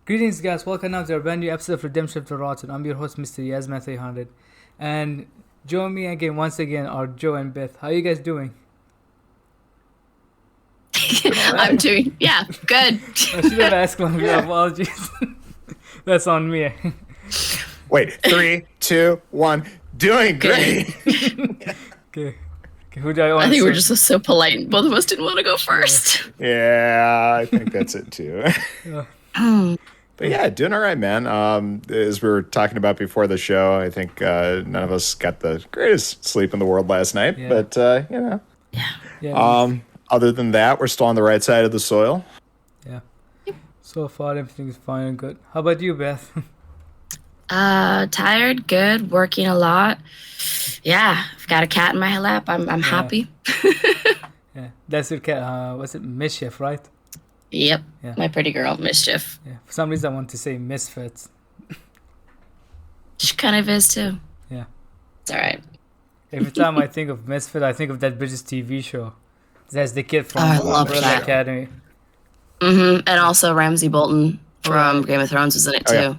Greetings, guys. Welcome now to a brand new episode of Redemption to Rotten. I'm your host, MrYazMan300. And join me again, once again, are Joe and Beth. How are you guys doing? I'm doing, good. I should have asked one of your apologies. That's on me. Wait, 3, 2, 1. Doing great. Okay. Who do I want I think to we're say? just so polite. Both of us didn't want to go first. Yeah, I think that's it too. But yeah, doing all right, man. As we were talking about before the show, I think none of us got the greatest sleep in the world last night. Yeah. But Yeah. other than that, we're still on the right side of the soil. Yeah. So far, everything's fine and good. How about you, Beth? Tired, good, working a lot. Yeah, I've got a cat in my lap. I'm happy. Yeah. That's your cat. What's it? Mischief, right? Yep, Yeah. my pretty girl, Mischief. Yeah. For some reason, I want to say Misfits. She kind of is too. Yeah. It's all right. Every time I think of Misfit, I think of that British TV show. That's the kid from I love Umbrella that. Academy. And also Ramsay Bolton from Game of Thrones was in it too. yeah.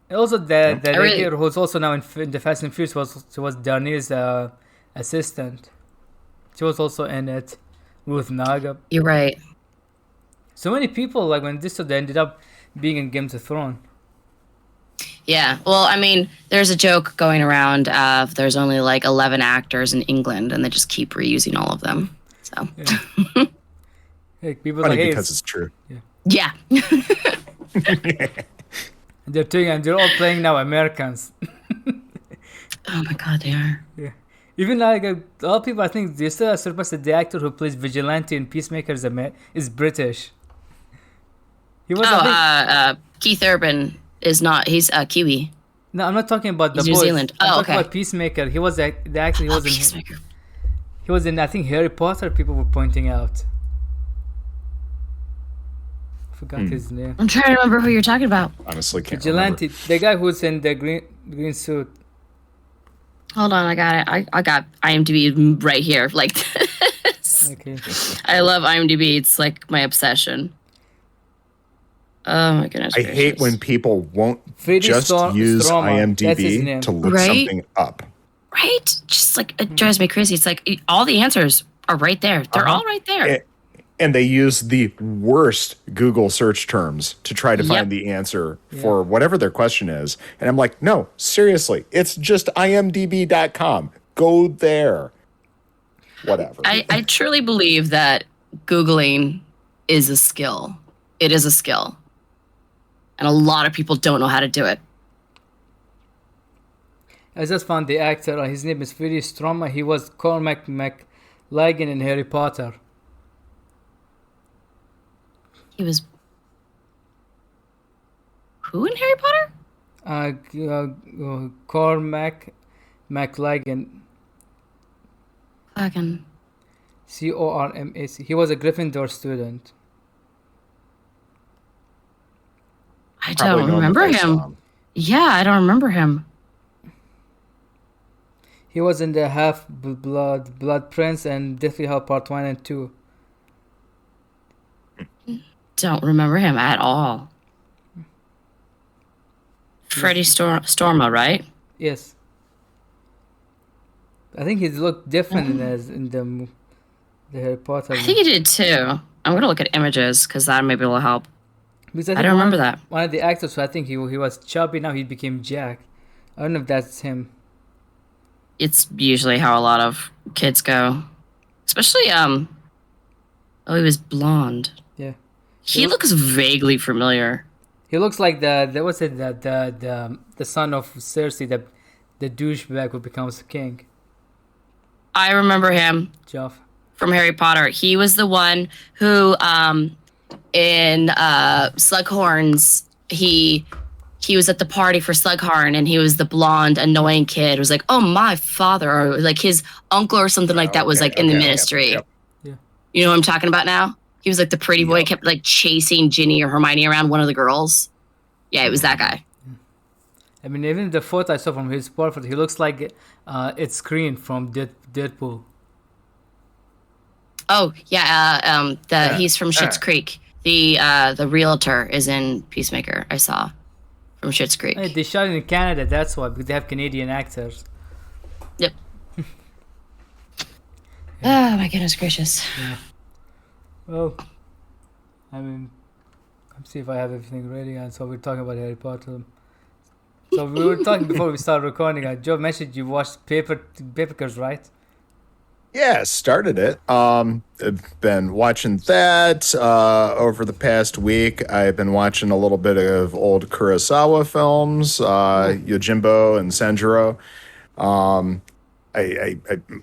And also the really- kid who's also now in the Fast and Furious was Darnie's assistant. She was also in it. Ruth Naga. You're right. So many people, like when this show, they ended up being in Game of Thrones. Yeah. Well, I mean, there's a joke going around of there's only like 11 actors in England, and they just keep reusing all of them. So Hey, people Funny like, hey, because it's true. yeah. they're all playing now Americans. Oh my God, they are. Yeah. Even like a lot of people, I think they still are surprised that the actor who plays Vigilante in Peacemaker is British. He was. I think, Keith Urban is not. He's Kiwi. no, I'm not talking about the He's New boys. Zealand. I'm Oh, talking okay. about Peacemaker. He was the actor. He was in. Peacemaker. He was in. I think Harry Potter. People were pointing out. I forgot his name. I'm trying to remember who you're talking about. Honestly, can't Vigilante, remember. the guy who's in the green suit. Hold on, I got it. I got IMDb right here, like this. Okay. I love IMDb. It's like my obsession. Oh my goodness. I hate when people won't Freddie just use Stroma, that's his name. IMDb to look Right? something up. Right? Just like it drives me crazy. It's like all the answers are right there. They're all right there. And they use the worst Google search terms to try to Yep. find the answer for whatever their question is. And I'm like, no, seriously, it's just imdb.com. Go there. Whatever. I truly believe that Googling is a skill. It is a skill. And a lot of people don't know how to do it. I just found the actor. His name is Freddie Stroma. He was Cormac McLagan in Harry Potter. He was who in Harry Potter? Cormac McLagan. Fucking Cormac. He was a Gryffindor student. I Probably don't know remember if I saw him. Yeah, I don't remember him. He was in the Blood Prince and Deathly Hallows Part 1 and 2. Don't remember him at all. Freddie Storma, right? Yes. I think he looked different in the Harry Potter. I think he did too. I'm gonna look at images because that maybe will help. Because I think don't remember that. One of the actors, I think he was chubby, now he became Jack. I don't know if that's him. It's usually how a lot of kids go, especially oh, he was blonde. Yeah. He looks vaguely familiar. He looks like the son of Cersei, the douchebag who becomes king. I remember him Joff. from Harry Potter. He was the one who in Slughorn's he was at the party for Slughorn and he was the blonde annoying kid. It was like, oh, my father, or like his uncle or something like that was like in the ministry. Yep. Yeah. You know what I'm talking about now? He was like the pretty boy, kept like chasing Ginny or Hermione around, one of the girls. Yeah, it was that guy. I mean, even the photo I saw from his portrait, he looks like it's Green from Deadpool. Oh, yeah, he's from Schitt's Creek. The realtor is in Peacemaker. I saw from Schitt's Creek. Hey, they shot it in Canada, that's why, because they have Canadian actors. Yep. Oh my goodness gracious. Yeah. Well, I mean, let's see if I have everything ready. And so we're talking about Harry Potter. So we were talking before we started recording. Joe mentioned you watched Papers, right? Yeah, started it. I've been watching that over the past week. I've been watching a little bit of old Kurosawa films, Yojimbo and Sanjuro. I'm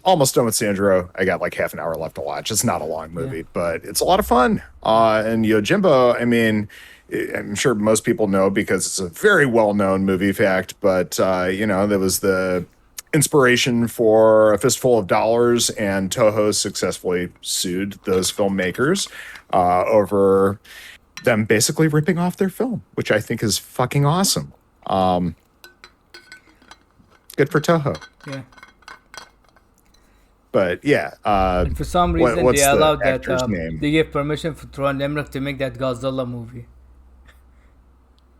almost done with Sanjuro. I got like half an hour left to watch. It's not a long movie, but it's a lot of fun. And Yojimbo, I mean, I'm sure most people know because it's a very well-known movie fact, but, there was the inspiration for A Fistful of Dollars, and Toho successfully sued those filmmakers over them basically ripping off their film, which I think is fucking awesome. Good for Toho. Yeah. But yeah, and for some reason they allowed that name? They gave permission for Tron Emmerich to make that Godzilla movie.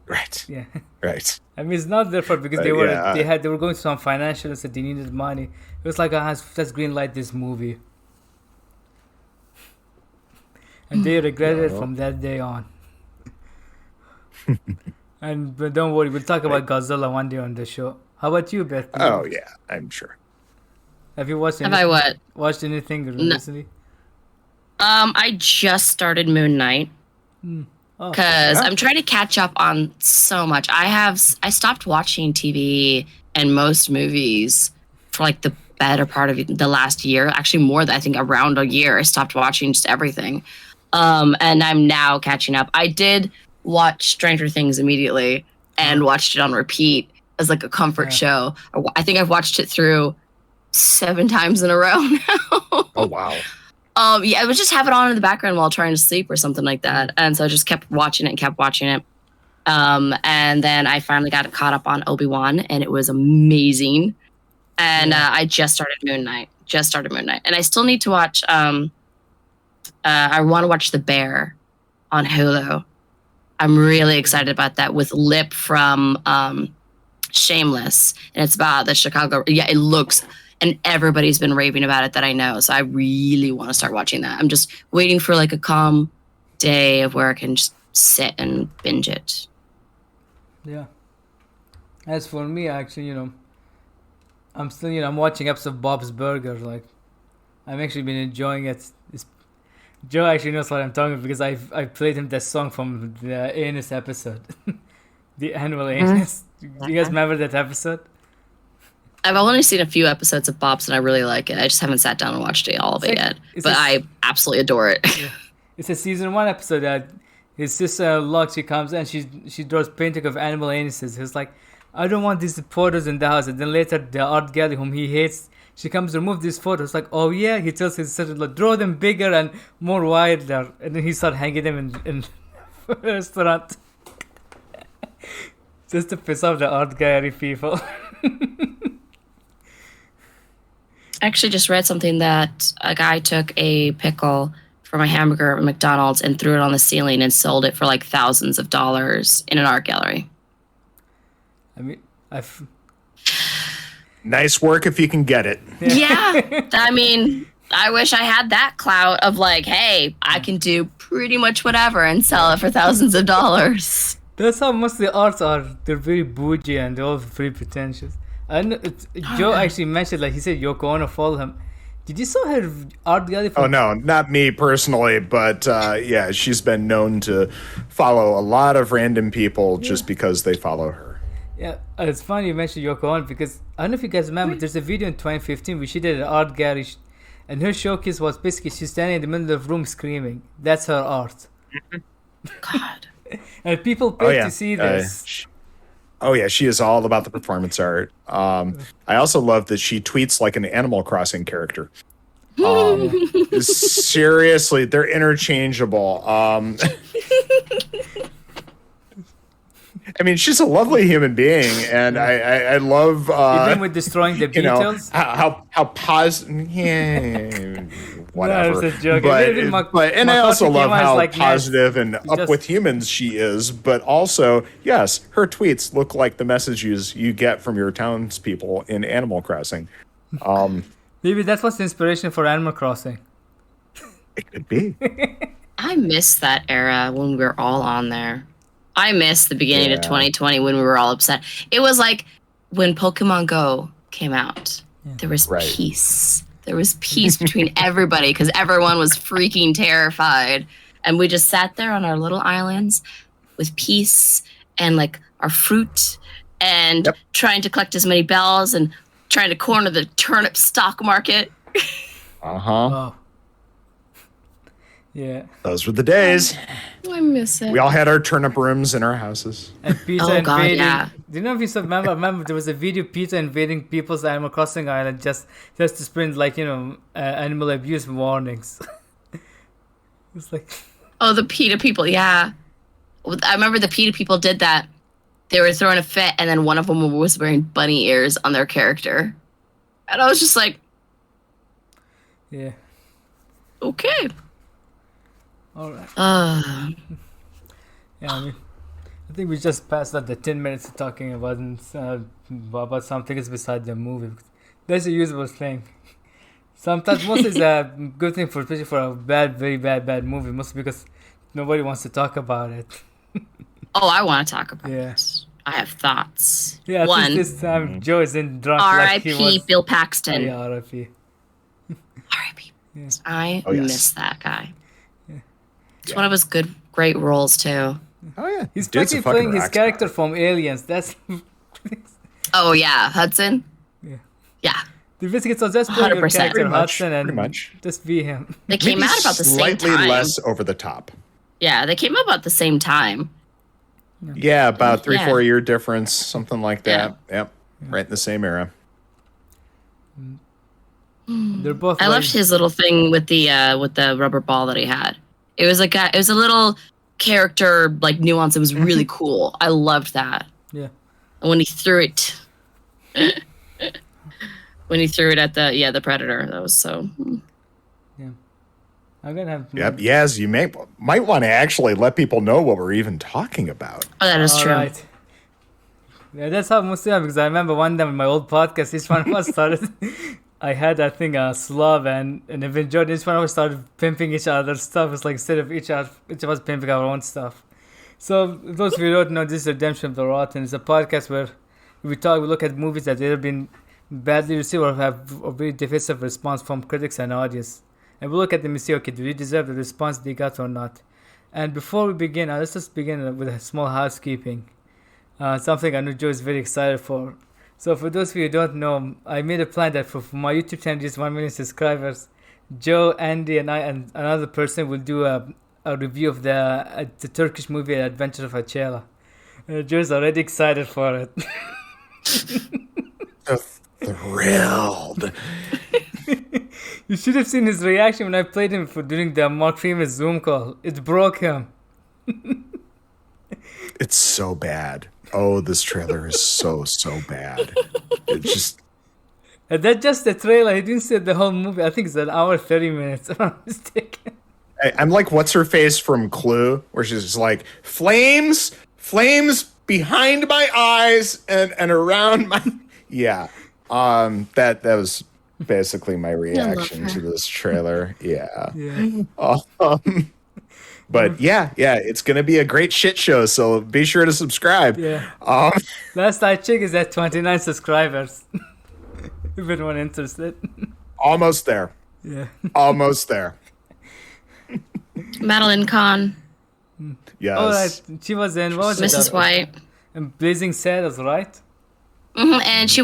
Right. Yeah. Right. I mean, it's not their fault because they were going through some financial, so they needed money. It was like, let's greenlight this movie, and they regretted it from that day on. But don't worry, we'll talk about Godzilla one day on the show. How about you, Beth? Oh yeah, I'm sure. Have you watched? Watched anything recently? I just started Moon Knight. Because I'm trying to catch up on so much. I stopped watching TV and most movies for like the better part of the last year. Actually, more than I think around a year. I stopped watching just everything. And I'm now catching up. I did watch Stranger Things immediately and watched it on repeat as like a comfort show. I think I've watched it through 7 times in a row now. Oh, wow. I would just have it on in the background while trying to sleep or something like that. And so I just kept watching it. And then I finally got caught up on Obi-Wan, and it was amazing. And I just started Moon Knight. And I still need to watch, I want to watch The Bear on Hulu. I'm really excited about that with Lip from Shameless. And it's about the Chicago. Yeah, it looks... And everybody's been raving about it that I know. So I really want to start watching that. I'm just waiting for like a calm day of where I can just sit and binge it. Yeah. As for me, actually, I'm still, I'm watching episodes of Bob's Burgers. Like, I've actually been enjoying it. Joe actually knows what I'm talking about because I played him that song from the Anus episode. The annual Anus. Do you guys remember that episode? I've only seen a few episodes of Bob's and I really like it. I just haven't sat down and watched all of it yet. But I absolutely adore it. Yeah. It's a season 1 episode that his sister Locke, she comes and she draws painting of animal anuses. He's like, I don't want these photos in the house. And then later the art gallery whom he hates, she comes to remove these photos. Like, oh yeah, he tells his sister, like, draw them bigger and more wider. And then he starts hanging them in the restaurant. Just to piss off the art gallery people. I actually just read something that a guy took a pickle from a hamburger at McDonald's and threw it on the ceiling and sold it for like thousands of dollars in an art gallery. I mean, nice work if you can get it. Yeah. I mean, I wish I had that clout of like, hey, I can do pretty much whatever and sell it for thousands of dollars. That's how most of the arts are. They're very bougie and they're all very pretentious. And Joe actually mentioned, like he said, Yoko Ono followed him. Did you saw her art gallery? Oh no, not me personally, but yeah, she's been known to follow a lot of random people just because they follow her. Yeah, it's funny you mentioned Yoko Ono because I don't know if you guys remember. There's a video in 2015 where she did an art gallery, and her showcase was basically she's standing in the middle of the room screaming. That's her art. God. And people pay to see this. Oh yeah, she is all about the performance art. I also love that she tweets like an Animal Crossing character. Seriously, they're interchangeable. I mean, she's a lovely human being, and I love even with destroying the Beatles. How positive. Yeah, whatever. it's a joke. And I also love how like positive and up with humans she is. But also, yes, her tweets look like the messages you get from your townspeople in Animal Crossing. Maybe that was the inspiration for Animal Crossing. It could be. I miss that era when we were all on there. I miss the beginning of 2020 when we were all upset. It was like when Pokemon Go came out. There was peace. There was peace between everybody because everyone was freaking terrified. And we just sat there on our little islands with peace and like our fruit and trying to collect as many bells and trying to corner the turnip stock market. Oh. Yeah. Those were the days. Oh, I miss it. We all had our turnip rooms in our houses. And Peter invading. Yeah. Do you know if you remember there was a video of Peter invading people's Animal Crossing island just to sprint like, animal abuse warnings. It's like... Oh, the PETA people, yeah. I remember the PETA people did that. They were throwing a fit, and then one of them was wearing bunny ears on their character. And I was just like... Yeah. Okay. All right. Yeah, I think we just passed the 10 minutes of talking about something is beside the movie. That's a usable thing. Sometimes, mostly it's a good thing especially for a very bad movie, mostly because nobody wants to talk about it. Oh, I want to talk about it. I have thoughts. Yeah, One. This time Joe isn't drunk. R.I.P. Bill Paxton. Oh, yeah, R.I.P. R.I.P. Yeah. I miss that guy. It's one of his great roles too. Oh yeah, he's basically playing his character from Aliens. That's. Oh yeah, Hudson. Yeah. The basically so just play your character Hudson and pretty much. Just be him. They came out about the same time. Slightly less over the top. Yeah, they came out about the same time. Yeah, about 3-4 year difference, something like that. Yep, right in the same era. They're both. I loved his little thing with the rubber ball that he had. It was like it was a little character like nuance. It was really cool. I loved that. Yeah. And when he threw it, at the predator, that was so. Yeah. I'm gonna have. Yep. Yes, you might want to actually let people know what we're even talking about. Oh, that is true. Right. Yeah, that's how mostly because I remember one time in my old podcast, each one of us started. I had, I think, a Slav and if enjoyed each one of us started pimping each other's stuff. It's like instead of each of us pimping our own stuff. So those of you who don't know, this is Redemption of the Rotten. It's a podcast where we look at movies that either been badly received or have a very divisive response from critics and audience. And we look at them and say, okay, do they deserve the response they got or not? And before we begin, let's just begin with a small housekeeping. Something I know Joe is very excited for. So for those of you who don't know, I made a plan that for my YouTube channel, just 1 million subscribers, Joe, Andy, and I and another person will do a review of the Turkish movie Adventure of Acela. Joe's already excited for it. Thrilled. You should have seen his reaction when I played him during the Mark Freeman Zoom call. It broke him. It's so bad. Oh, this trailer is so bad. It's just... And that's just the trailer. He didn't say the whole movie. I think it's an hour, 30 minutes, if I'm not mistaken. I'm like, what's her face from Clue? Where she's just like, flames behind my eyes and around my... Yeah. That was basically my reaction to this trailer. Yeah. But yeah, it's gonna be a great shit show. So be sure to subscribe. Yeah. Last I checked is at 29 subscribers. If anyone interested. Almost there. Yeah. Almost there. Madeline Kahn. Yes. All right. She was in what was Mrs. it? White. And Blazing Saddles, right? Mm-hmm. And she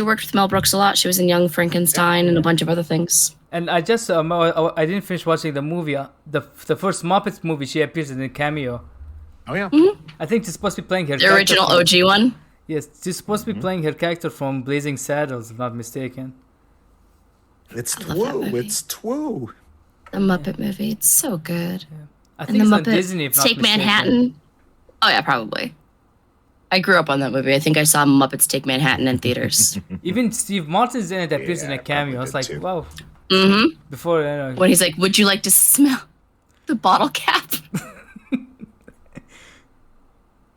worked with Mel Brooks a lot. She was in Young Frankenstein and a bunch of other things. And I just I didn't finish watching the movie. The first Muppets movie, she appears in a cameo. Oh yeah. Mm-hmm. I think she's supposed to be playing her. The original OG one. Yes, she's supposed to be playing her character from Blazing Saddles, if not mistaken. It's Twoo. It's Twoo. The Muppet movie. It's so good. Yeah. I think and it's the on Muppet Disney, if not Take mistaken. Manhattan. Oh yeah, probably. I grew up on that movie. I think I saw Muppets Take Manhattan in theaters. Even Steve Martin's in it appears in a cameo. I was like, too. wow. Mm-hmm. Before When he's like, "Would you like to smell the bottle cap?"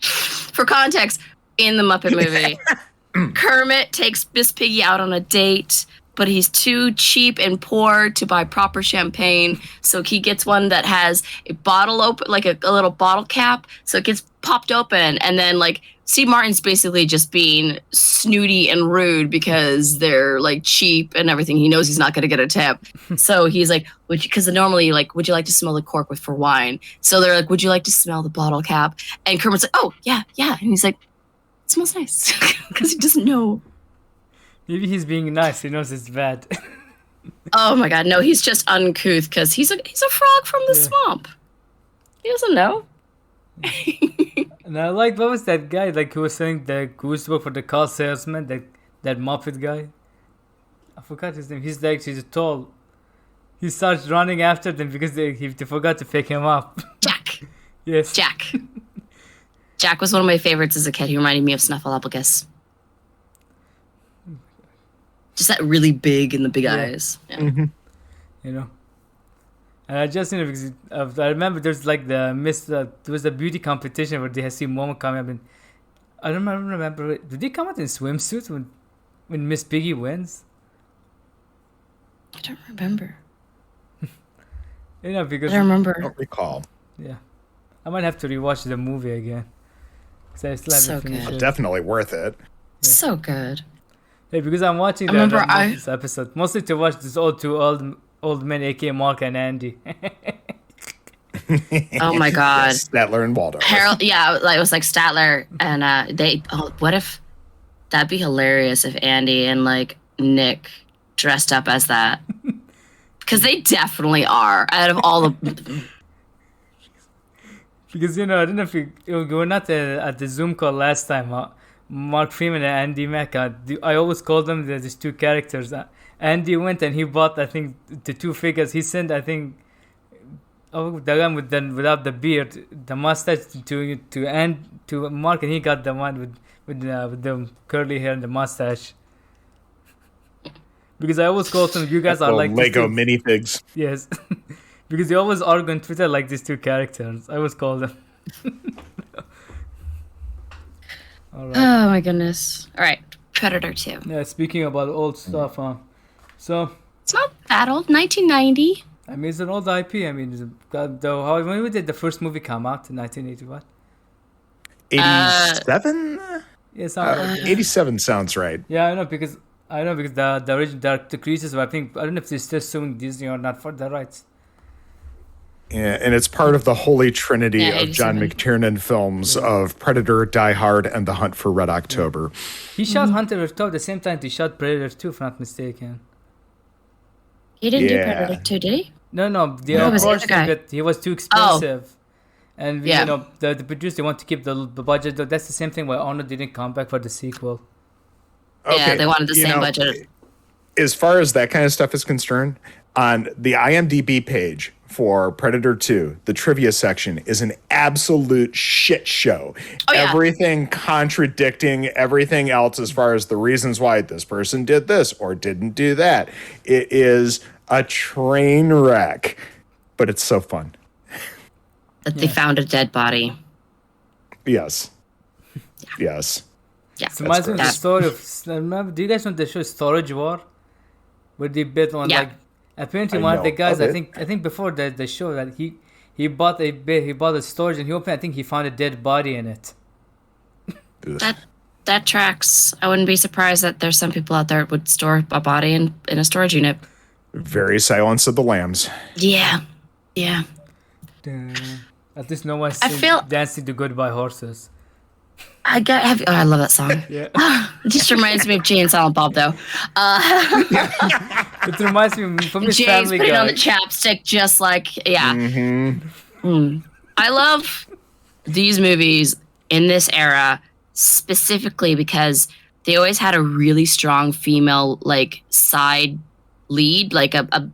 For context, in the Muppet movie, Kermit takes Miss Piggy out on a date, but he's too cheap and poor to buy proper champagne. So he gets one that has a bottle open, like a little bottle cap. So it gets popped open. And then like Steve Martin's basically just being snooty and rude because they're like cheap and everything. He knows he's not going to get a tip. So he's like, because normally like, would you like to smell the cork for wine? So they're like, would you like to smell the bottle cap? And Kermit's like, oh, yeah. And he's like, it smells nice because he doesn't know. Maybe he's being nice. He knows it's bad. Oh my god, no, he's just uncouth because he's a frog from the swamp. He doesn't know. And I like, what was that guy like who was selling the goose book for the car salesman? That Muppet guy. I forgot his name. He's tall. He starts running after them because they forgot to pick him up. Jack. Yes. Jack. Jack was one of my favorites as a kid. He reminded me of Snuffleupagus. Just that really big and the big eyes. Yeah. Mm-hmm. You know. And I just because I remember there's like there was a beauty competition where they had seen Momo coming up, and I don't remember. Did they come out in swimsuits when Miss Piggy wins? I don't remember. You know, because I don't remember. I don't recall. Yeah, I might have to rewatch the movie again. Cause I still haven't finished it. Definitely worth it. So good. Yeah, because I'm watching this episode mostly to watch this two old men, aka Mark and Andy. Oh my god. Yes, Statler and Waldorf. Harold, yeah, like it was like Statler and they. Oh, what if that'd be hilarious if Andy and like Nick dressed up as that? Because they definitely are. Out of all the. Because I don't know if you were not at the Zoom call last time. Mark Freeman and Andy Mack. I always call them these two characters. Andy went and he bought, I think, the two figures. He sent, I think, the one without the beard, the mustache to Mark, and he got the one with the curly hair and the mustache. Because I always call them, you guys are like Lego minifigs. Yes. Because they always argue on Twitter like these two characters. I always call them. All right. Oh my goodness! All right, Predator 2. Yeah, speaking about old stuff, so It's not that old. 1990. I mean, it's an old IP. I mean, when did the first movie come out? In 1981. 87? Yeah, something like that. 87 sounds right. Yeah, I know because the original the creators. I don't know if they're still suing Disney or not for the rights. Yeah, and it's part of the holy trinity of John 87. McTiernan films of Predator, Die Hard, and The Hunt for Red October. He shot Hunter at the same time he shot Predator 2, if I'm not mistaken. He didn't do Yeah. Predator 2, did he? No, the Who was the approach other guy? that he was too expensive. And Yeah. the producer they want to keep the budget. That's the same thing why Arnold didn't come back for the sequel. Yeah, they wanted the you same know, budget. As far as that kind of stuff is concerned, on the IMDb page for Predator 2, the trivia section is an absolute shit show. Oh, yeah. Everything contradicting everything else as far as the reasons why this person did this or didn't do that. It is a train wreck, but it's so fun. That they found a dead body. Yes. Yes. Yeah. It reminds me of the That- story of. Remember, do you guys know the show Storage War? Where they bet on Yeah. apparently I one of the know guys of I it. think before the show that he bought a storage and he opened. I think he found a dead body in it. That tracks. I wouldn't be surprised that there's some people out there that would store a body in a storage unit. Very Silence of the Lambs. Yeah. At least no one's I feel- dancing to Goodbye Horses. I love that song. Yeah. It just reminds me of Jay and Silent Bob, though. It reminds me from his Jay's Family putting Guy. on the chapstick, just like I love these movies in this era specifically because they always had a really strong female like side lead, like and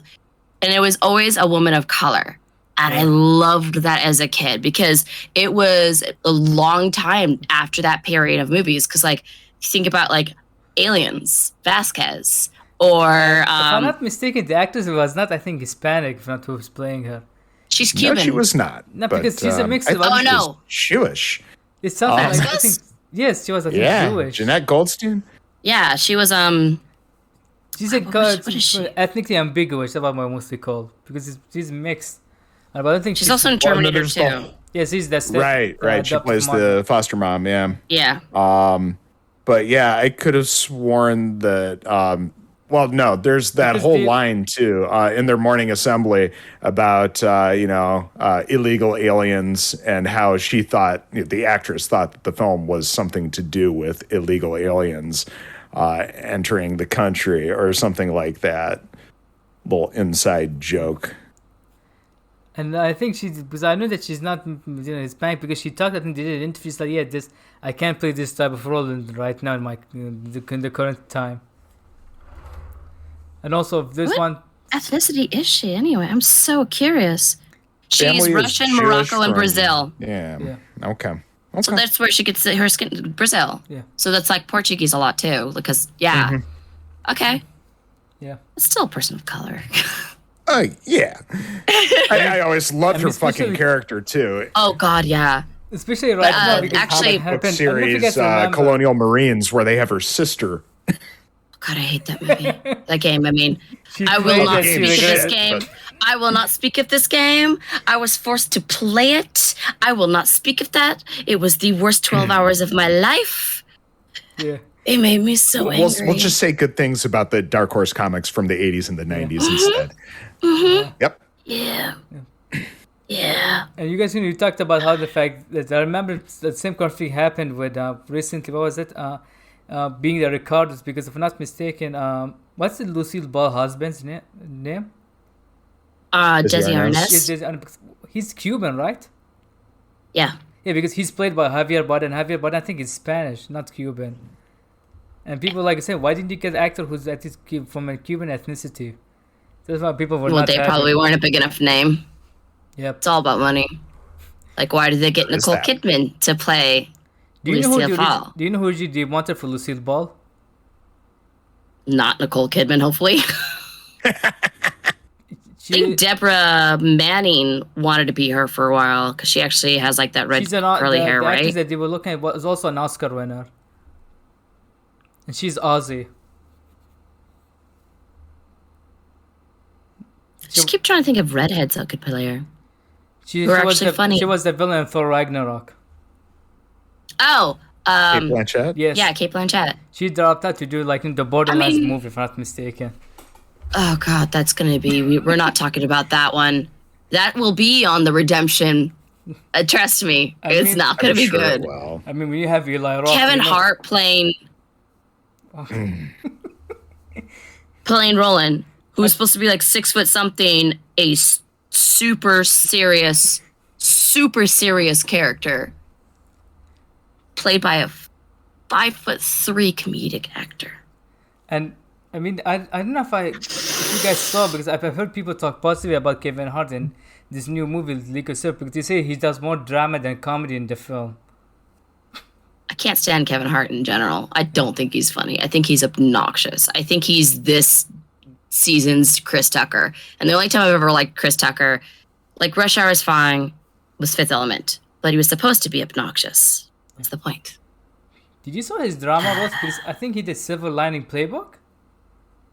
it was always a woman of color. And I loved that as a kid because it was a long time after that period of movies. Because, like, you think about, like, Aliens, Vasquez, or If I'm not mistaken, the actress was not, I think, Hispanic, if not who was playing her. she's No, Cuban. she was not. No, but, because she's a mix of. Oh, she was no. Jewish. It's something like, I Texas? think, yes, she was, I think, Yeah, Jewish. Jeanette Goldstein. Yeah, she was She's what is she? ethnically ambiguous, that's what I'm mostly called. Because she's mixed. But I don't think she's also in Well, no, Terminator there's the- 2. Yes, she's that Right. She adopted plays mother. the foster mom. Yeah. Yeah. But yeah, I could have sworn that. Well, no, there's that Because whole the- line too in their morning assembly about illegal aliens and how she thought the actress thought that the film was something to do with illegal aliens entering the country or something like that. Little inside joke. And I think because I know that she's not Hispanic because she talked, I think they did an interview, she's like, yeah, I can't play this type of role right now in the current time. And also, this What? one, Ethnicity is she anyway? I'm so curious. She's Family is Russian, Jewish Morocco, and from- Brazil. Yeah. Okay. So that's where she gets her skin. Brazil. Yeah. So that's like Portuguese a lot too, because yeah. Okay. yeah. It's still a person of color. Yeah. I always loved And her especially- fucking character too. Oh God, yeah. Especially right now because actually- how it Book happened. I don't know if you series guys remember. Colonial Marines where they have her sister. God, I hate that movie. That game. I mean, She I will played not that speak of series. this game. I will not speak of this game. I was forced to play it. I will not speak of that. It was the worst 12 hours of my life. Yeah. It made me so angry. We'll just say good things about the Dark Horse comics from the 80s and the 90s instead. Yep. Yeah. Yeah. And you guys, you talked about how the fact that I remember the same kind of thing happened with recently. What was it? Being the Ricardos, because if I'm not mistaken, what's the Lucille Ball husband's name? Desi Arnaz. Arnaz. He's Cuban, right? Yeah. Yeah, because he's played by Javier Bardem. Javier Bardem, I think, is Spanish, not Cuban. And people like I say, why didn't you get an actor who's at least from a Cuban ethnicity? That's why people were Well, not they happy. probably weren't a big enough name. Yep. It's all about money. Like, why did they get There is Nicole that. Kidman to play Do you know Lucille Ball? do you know who they wanted for Lucille Ball? Not Nicole Kidman, hopefully. I She, think Deborah Manning wanted to be her for a while because she actually has like that red she's curly hair, the actress right? that they were looking at was also an Oscar winner. And she's Aussie. Just keep trying to think of redheads that could play her. She Who are was actually the, funny. She was the villain in Thor Ragnarok. Oh, Kate Blanchett. Yes. yeah, Kate Blanchett. She dropped out to do like in the Borderlands I mean- movie, if I'm not mistaken. Oh God, that's gonna be. We're not talking about that one. That will be on the redemption. Trust me, it's mean, not gonna I'm be sure good. it will. I mean, when you have Eli Roth, Kevin you know- Hart playing Roland, who's supposed to be like 6 foot something, a super serious character, played by a 5'3" comedic actor. And I mean, I don't know if you guys saw, because I've heard people talk positively about Kevin Hart in this new movie, League of Super, because they say he does more drama than comedy in the film. I can't stand Kevin Hart in general. I don't think he's funny. I think he's obnoxious. I think he's this season's Chris Tucker. And the only time I've ever liked Chris Tucker, like Rush Hour is fine, was Fifth Element, but he was supposed to be obnoxious. What's the point? Did you saw his drama roles? Because I think he did Silver Lining Playbook.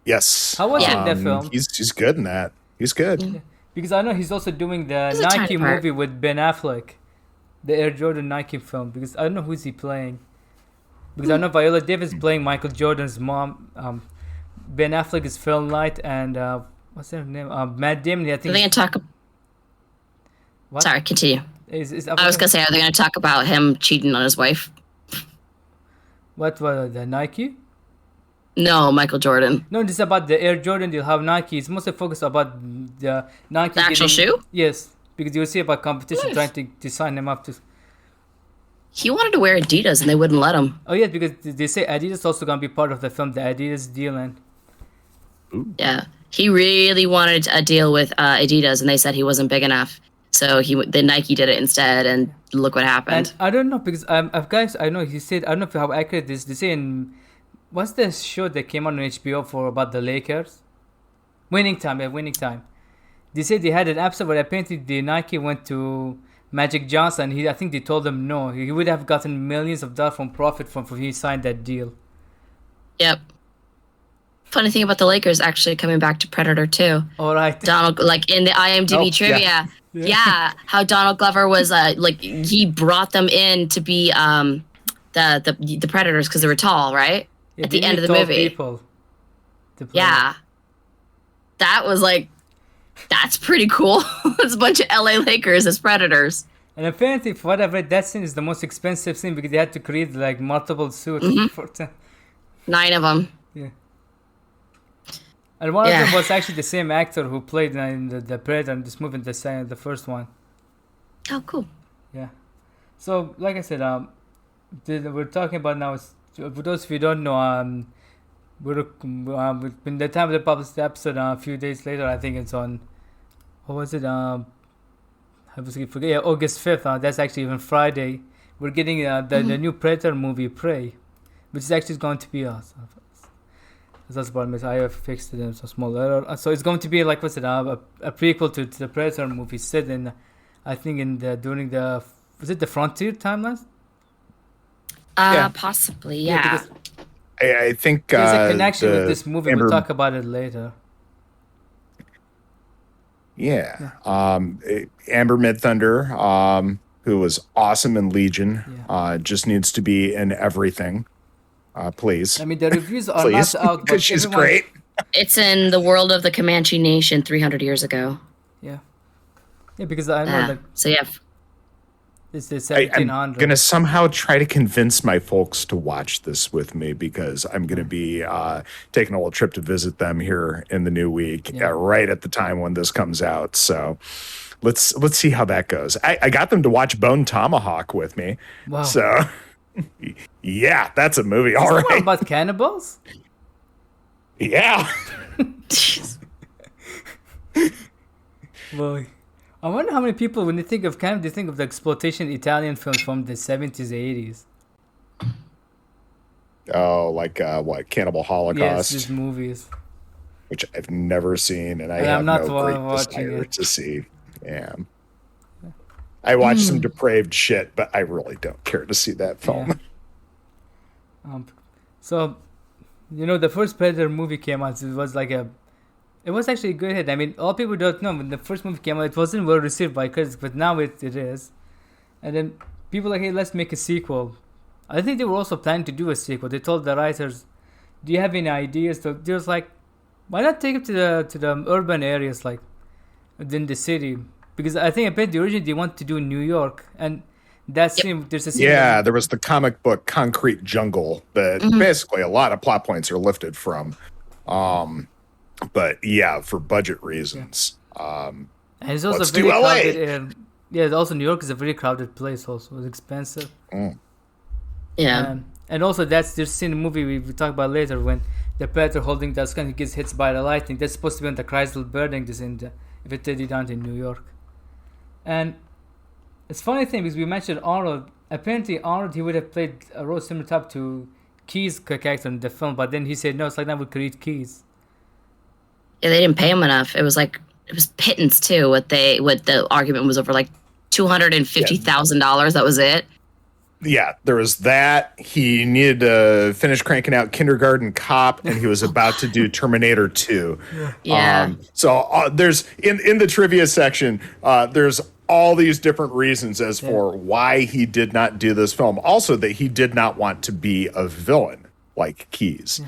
Yes. How was it in that film? He's good in that. He's good. Because I know he's also doing the He's a Nike tiny part. movie with Ben Affleck, the Air Jordan Nike film. Because I don't know who's he playing. Because I know Viola Davis playing Michael Jordan's mom. Ben Affleck is Phil Knight, and what's her name? Matt Damon. I Are think. they going to talk? What? Sorry, continue. Is I was going to say, are they going to talk about him cheating on his wife? What was the Nike? No, Michael Jordan. No, this is about the Air Jordan. They'll have Nike. It's mostly focused about the Nike. The actual shoe? Yes, because you'll see about competition Nice. trying to sign them up to. He wanted to wear Adidas and they wouldn't let him. Oh yeah, because they say Adidas also gonna be part of the film, the Adidas deal, and Yeah. He really wanted a deal with Adidas and they said he wasn't big enough. So the Nike did it instead and look what happened. I don't know because guys, I know he said, I don't know how accurate this. They say in what's the show that came on HBO for about the Lakers? Winning Time, yeah, Winning Time. They said they had an episode where apparently the Nike went to Magic Johnson. I think they told him no. He would have gotten millions of dollars from profit from he signed that deal. Yep. Funny thing about the Lakers actually coming back to Predator 2. All right. Donald, like in the IMDb trivia, yeah, how Donald Glover was like he brought them in to be the Predators because they were tall, right? Yeah, at the end of the movie. People to play. Yeah, that was like that's pretty cool. It's a bunch of LA Lakers as Predators. And apparently, for what I've read, that scene is the most expensive scene because they had to create like multiple suits for 9 of them. Yeah. And one of them was actually the same actor who played in the Predator in this movie, the first one. Oh, cool. Yeah. So, like I said, we're talking about now. For those of you who don't know, in the time of the published episode, a few days later, I think it's on. What was it? I forget. Yeah, August 5th. That's actually even Friday. We're getting the new Predator movie, Prey, which is actually going to be us. That's about it. I have fixed it in a small error. So it's going to be like a prequel to the Predator movie set in, I think during the was it the Frontier timeline? Possibly, yeah. I think there's a connection with this movie. We'll talk about it later. Yeah. Amber Midthunder, who was awesome in Legion, just needs to be in everything. Please. I mean, the reviews are not out because she's great. It's in the world of the Comanche Nation 300 years ago. Yeah. Yeah, because I know that. So yeah. It's the 1700. I'm gonna somehow try to convince my folks to watch this with me because I'm gonna be taking a little trip to visit them here in the new week, right at the time when this comes out. So let's see how that goes. I got them to watch Bone Tomahawk with me. Wow. So yeah, that's a movie. All right. What about cannibals? Yeah. Boy. I wonder how many people, when they think of cannibals, they think of the exploitation Italian films from the 70s, 80s. Oh, like what? Cannibal Holocaust? Yes, these movies. Which I've never seen, and I have no great desire to see. Yeah. I watched some depraved shit, but I really don't care to see that film. Yeah. So, the first Predator movie came out. It was actually a good hit. I mean, all people don't know when the first movie came out, it wasn't well received by critics, but now it is. And then people were like, hey, let's make a sequel. I think they were also planning to do a sequel. They told the writers, do you have any ideas? So they was like, why not take it to the urban areas, like within the city? Because I think originally they wanted to do New York, and that scene, there's a scene. Yeah, there was the comic book Concrete Jungle that basically a lot of plot points are lifted from. But yeah, for budget reasons. And it's also very crowded. Also New York is a very crowded place. Also, it's expensive. Yeah. And also there's scene in the movie we talk about later when the Predator holding that gun, he gets hit by the lightning. That's supposed to be on the Chrysler Building. If it did it down in New York. And it's funny thing because we mentioned Arnold. Apparently Arnold, he would have played a role similar type to Keyes' character in the film, but then he said no, it's like that would create Keyes. Yeah, they didn't pay him enough. It was pittance too. What the argument was over, like $250,000. That was it. Yeah, there was that. He needed to finish cranking out Kindergarten Cop, and he was about to do Terminator 2. Yeah. So there's in the trivia section, there's all these different reasons as for why he did not do this film. Also, that he did not want to be a villain like Keyes.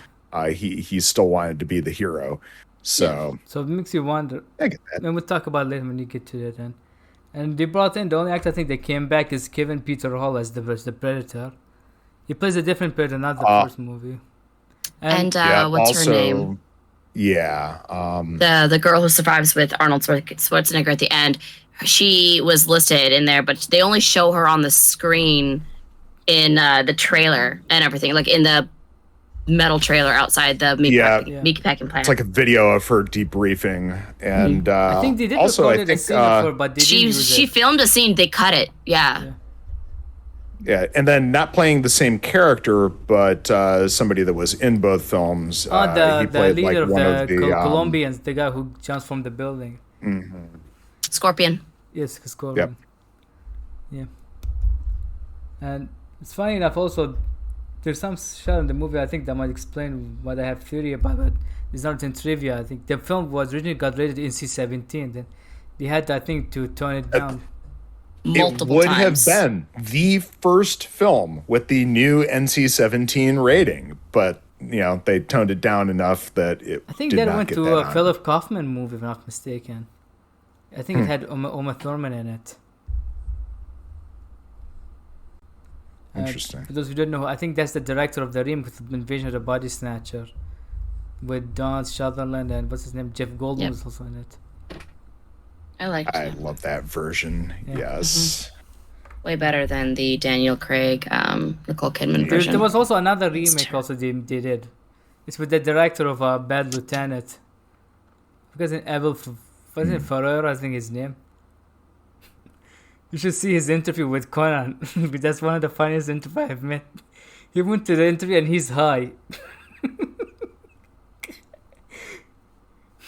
He still wanted to be the hero. So it makes you wonder. I get that. And we'll talk about it later when you get to that end. And they brought in the only actor I think that came back is Kevin Peter Hall as the Predator. He plays a different Predator, not the first movie. And what's her name? Yeah. The girl who survives with Arnold Schwarzenegger at the end. She was listed in there, but they only show her on the screen in the trailer and everything, like in the metal trailer outside the meat packing plant. It's like a video of her debriefing, and I think they did also record a scene of her, but they didn't use she filmed a scene. They cut it. Yeah. Yeah, and then not playing the same character, but somebody that was in both films. Oh, He the played leader like one of the of the Colombians, the guy who jumps from the building. Scorpion. Yes, Scorpion. Yeah. And it's funny enough also, there's some shot in the movie I think that might explain what I have theory about, but it's not in trivia. I think the film was originally got rated NC-17, then they had, I think, to tone it down. Multiple it would times. have been the first film with the new NC-17 rating, but they toned it down enough that it. I think did that not went get to that a on. Philip Kaufman movie, if I'm not mistaken. I think it had Uma Thurman in it. Interesting. For those who don't know, I think that's the director of the remake of Invasion of the Body Snatcher, with Don Sutherland and what's his name, Jeff Goldblum was also in it. I liked I it. love that version. Yeah. Yes. Way better than the Daniel Craig, Nicole Kidman version. There was also another remake also they did. It's with the director of Bad Lieutenant. Because in wasn't it Ferrer, I think his name. You should see his interview with Conan. That's one of the funniest interviews I've met. He went to the interview and he's high.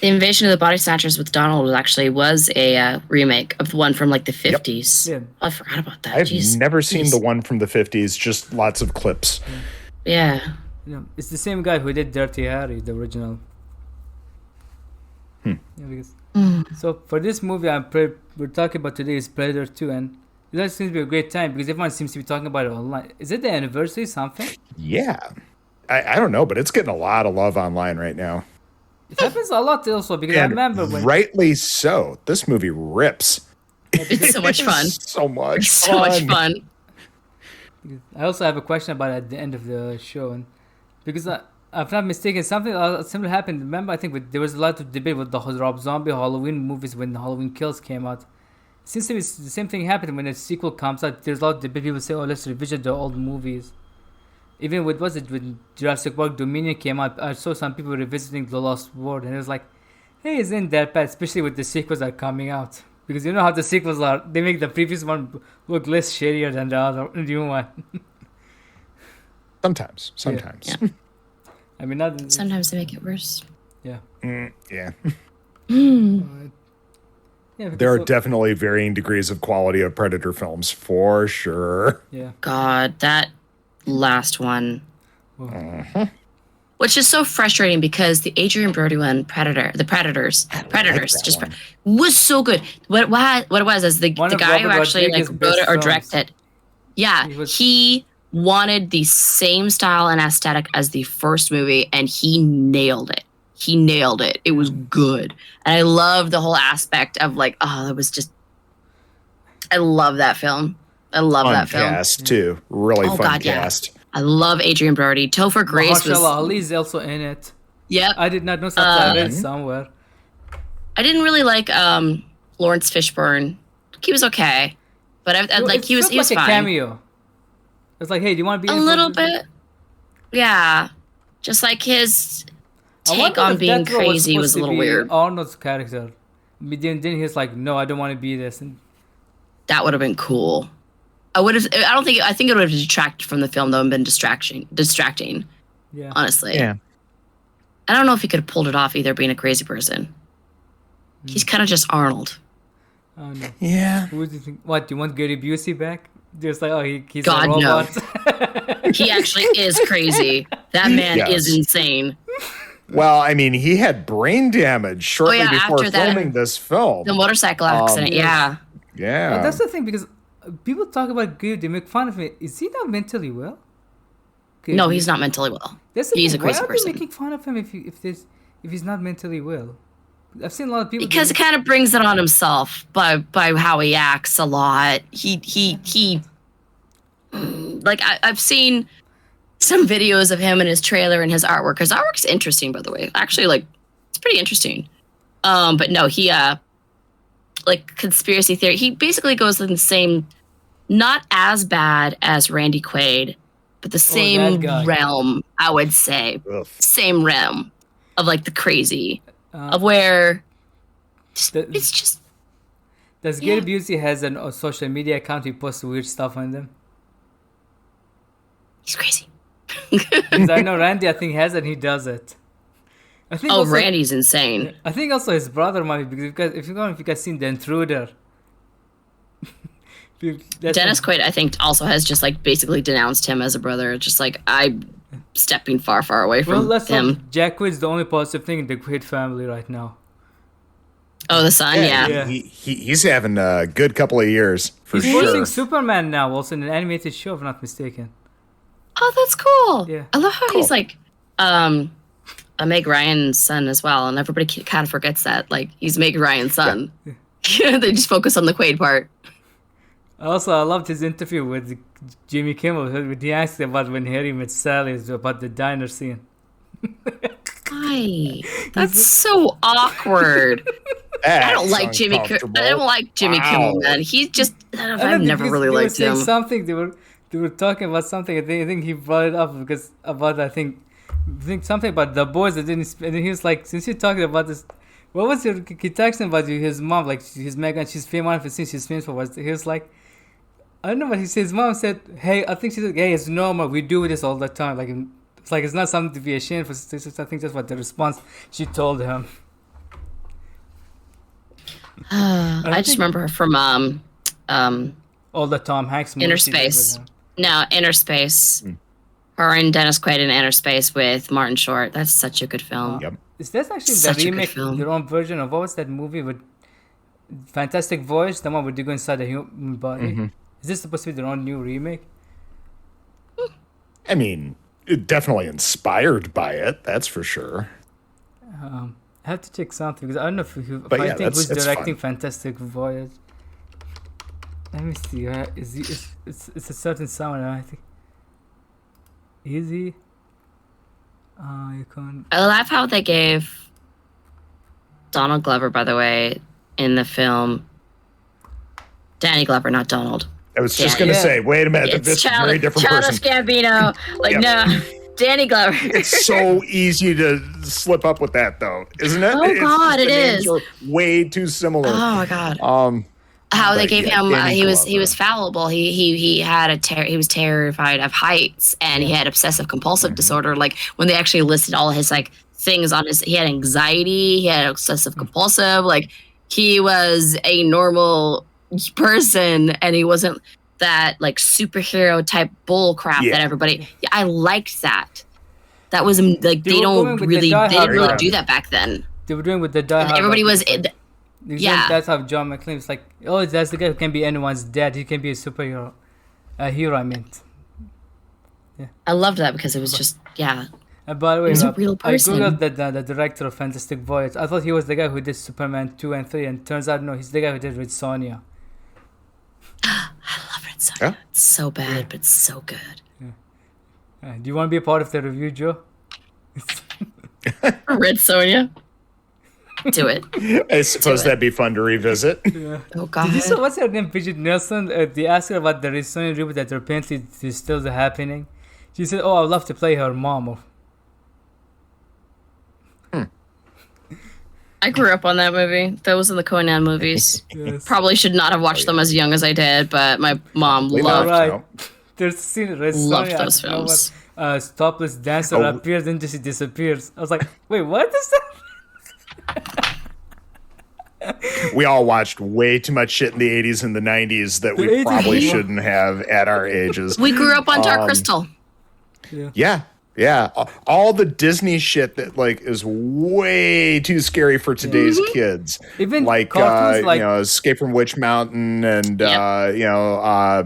The Invasion of the Body Snatchers with Donald was a remake of the one from like the 50s. Yeah. Oh, I forgot about that. I've Jeez. never seen Jeez. the one from the 50s, just lots of clips. Yeah. It's the same guy who did Dirty Harry, the original. Yeah, because, so for this movie we're talking about today is Predator 2, and that seems to be a great time because everyone seems to be talking about it online. Is it the anniversary something? Yeah. I don't know, but it's getting a lot of love online right now. It happens a lot also because I And remember when rightly so. This movie rips. It's so much fun. So much So much fun. I also have a question about it at the end of the show, and because if I'm not mistaken, something similar happened. Remember, I think there was a lot of debate with the Rob Zombie Halloween movies when Halloween Kills came out. Seems to be the same thing happened when a sequel comes out. There's a lot of debate. People say, "Oh, let's revisit the old movies." Even with when Jurassic Park Dominion came out, I saw some people revisiting The Lost World, and it was like, "Hey, isn't that bad?" Especially with the sequels that are coming out, because you know how the sequels are. They make the previous one look less shadier than the other new one. Sometimes. Yeah. I mean, not Sometimes they make it worse. yeah. Yeah. Yeah, There are so- definitely varying degrees of quality of Predator films, for sure. yeah. God, that last one. Which is so frustrating because the Adrian Brody one, Predators, just one. was so good. What it was is the One of guy who Robert actually Rodriguez's wrote best it or films. directed. Yeah, he wanted the same style and aesthetic as the first movie, and he nailed it. It was good, and I love the whole aspect of like, it was just. I love that film. I love Fun that film. cast, too. Really Oh, fun God, yeah. cast. I love Adrian Brody. Topher Grace Mahershala was. Ali is also in it. Yep. I did not know something. I read somewhere. I didn't really like Lawrence Fishburne. He was okay, but he was like a fine. cameo. It's like, hey, do you want to be A in little for- bit, yeah. Just like his I take wonder on if being that role crazy supposed was a to little be weird. Arnold's character. But then he's like, no, I don't want to be this. And That would have been cool. I think it would have detracted from the film though and been distracting. yeah, Honestly, Yeah. I don't know if he could have pulled it off either, being a crazy person. He's kind of just Arnold. I don't know. Yeah. Who do you think? What, do you want Gary Busey back? Just like, oh, he's God, a no. robot. He actually is crazy. That man Yes. is insane. Well, I mean, he had brain damage shortly yeah, before after that- filming this film. The motorcycle accident, yeah. Yeah. And that's the thing, because people talk about Gary, they make fun of him. Is he not mentally well? Okay, No, he's not mentally well. That's the He's thing. a crazy Why are person. they making fun of him if he's not mentally well? I've seen a lot of people. Because it kind of brings it on himself by how he acts a lot. Like I've seen some videos of him and his trailer and his artwork. His artwork's interesting, by the way. Actually, like it's pretty interesting. But no, he like conspiracy theory. He basically goes in the same, not as bad as Randy Quaid, but the same guy. realm. I would say Ugh. same realm of like the crazy of where The- it's just. Does Gary Busey has a social media account? He posts weird stuff on them. He's crazy. Because I know Randy, I think, has it, and he does it. I think Oh, also, Randy's insane. I think also his brother might be, because if you guys seen The Intruder. Dennis Quaid, I think, also has just like basically denounced him as a brother. Just like I'm stepping far, far away from him. Jack Quaid's the only positive thing in the Quaid family right now. Oh, the son, yeah. He's having a good couple of years for He's sure. voicing Superman now, also in an animated show, if I'm not mistaken. Oh, that's cool. Yeah. I love how he's like a Meg Ryan's son as well, and everybody kind of forgets that. Like he's Meg Ryan's son. Yeah. They just focus on the Quaid part. Also, I loved his interview with Jimmy Kimmel. When he asked about when Harry met Sally, about the diner scene. Why? That's so awkward. I don't like Jimmy Kimmel, man. He's just I've never really liked him. Something they were talking about something. I think he brought it up because about I think something about the boys that didn't. And he was like, since you're talking about this, what was he texting about his mom? Like his Megan, she's famous since she's famous for what he was like. I don't know what he said. His mom said, "Hey, I think she said, hey, it's normal. We do this all the time. Like it's not something to be ashamed for." I think that's what the response she told him. I just remember her from all the Tom Hanks movies. Inner Space. No, Inner Space. Her and Dennis Quaid in Inner Space with Martin Short. That's such a good film. Yep. Is that actually Such the a good remake, film. their own version of what was that movie with Fantastic Voyage, the one where they go inside the human body? Mm-hmm. Is this supposed to be their own new remake? I mean, definitely inspired by it. That's for sure. I have to check something because I don't know if But I yeah, think who's that's directing fun. Fantastic Voyage. Let me see. It's a certain someone. I think. Is he? You can't. I love how they gave Donald Glover, by the way, in the film. Danny Glover, not Donald. I was just going to say, wait a minute, this is a very different Childish person. Gambino. Like, no, Danny Glover. It's so easy to slip up with that, though, isn't it? Oh, God, it is. Are way too similar. Oh, my God. How they gave him he was fallible. He was terrified of heights, and he had obsessive compulsive disorder. Like when they actually listed all his like things on his, he had anxiety, he had obsessive compulsive. Like he was a normal person, and he wasn't that like superhero type bull crap that everybody. Yeah, I liked that. That was like they didn't really do that back then. They were doing with the Die Hard. Everybody was. That's how John McClane was like, oh, that's the guy who can be anyone's dad. He can be a superhero. A hero, I meant. Yeah. I loved that because it was just, yeah. And by the way, a real person. I googled the director of Fantastic Voyage. I thought he was the guy who did Superman 2 and 3, and turns out, no, he's the guy who did Red Sonja. I love Red Sonja. Yeah. It's so bad, but it's so good. Yeah. Do you want to be a part of the review, Joe? Red Sonja. Do it. I suppose that'd be fun to revisit. Yeah. Oh, God. Did you see, what's her name, Bridget Nielsen? They asked her about the Red Sonja reboot that apparently is still happening. She said, oh, I'd love to play her mom. I grew up on that movie. That was in the Conan movies. Yes. Probably should not have watched them as young as I did, but my mom loved Right. There's a scene Red Loved Sonja, those films. topless dancer appears and just disappears. I was like, wait, what is that? We all watched way too much shit in the 80s and the 90s that we probably shouldn't have at our ages. We grew up on Dark Crystal. Yeah. All the Disney shit that like is way too scary for today's kids. Even like cartoons like Escape from Witch Mountain and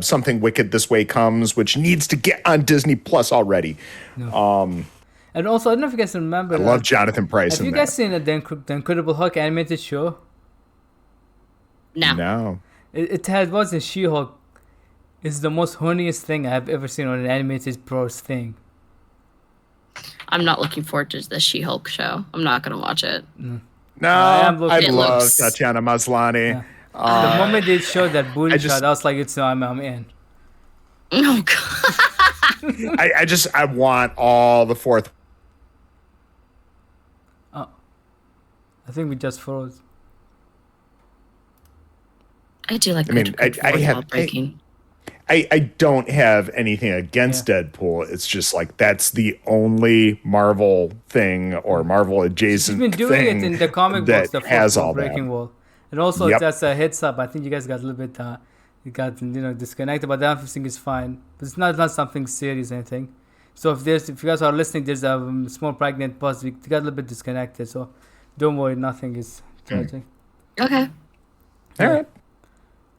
Something Wicked This Way Comes, which needs to get on Disney Plus already. And also, I don't know if you guys remember. I love Jonathan Pryce. Have you guys seen the Incredible Hulk animated show? No. It was a She-Hulk. It's the most horniest thing I've ever seen on an animated prose thing. I'm not looking forward to the She-Hulk show. I'm not going to watch it. No, I love looks- Tatiana Maslany. Yeah. The moment they showed that booty shot, I was like, I'm in. Oh, God. I want all the fourth. I think we just froze. I do like I mean, I have- breaking. I don't have anything against Deadpool. It's just like that's the only Marvel thing or Marvel adjacent He's been doing thing it in the comic that books, the has fourth all Breaking that. Wall. And also, Yep. that's a heads up. I think you guys got a little bit, disconnected, but everything is fine. But it's not something serious or anything. So if you guys are listening, there's a small pregnant pause. We got a little bit disconnected, so don't worry, nothing is tragic. Okay. All right.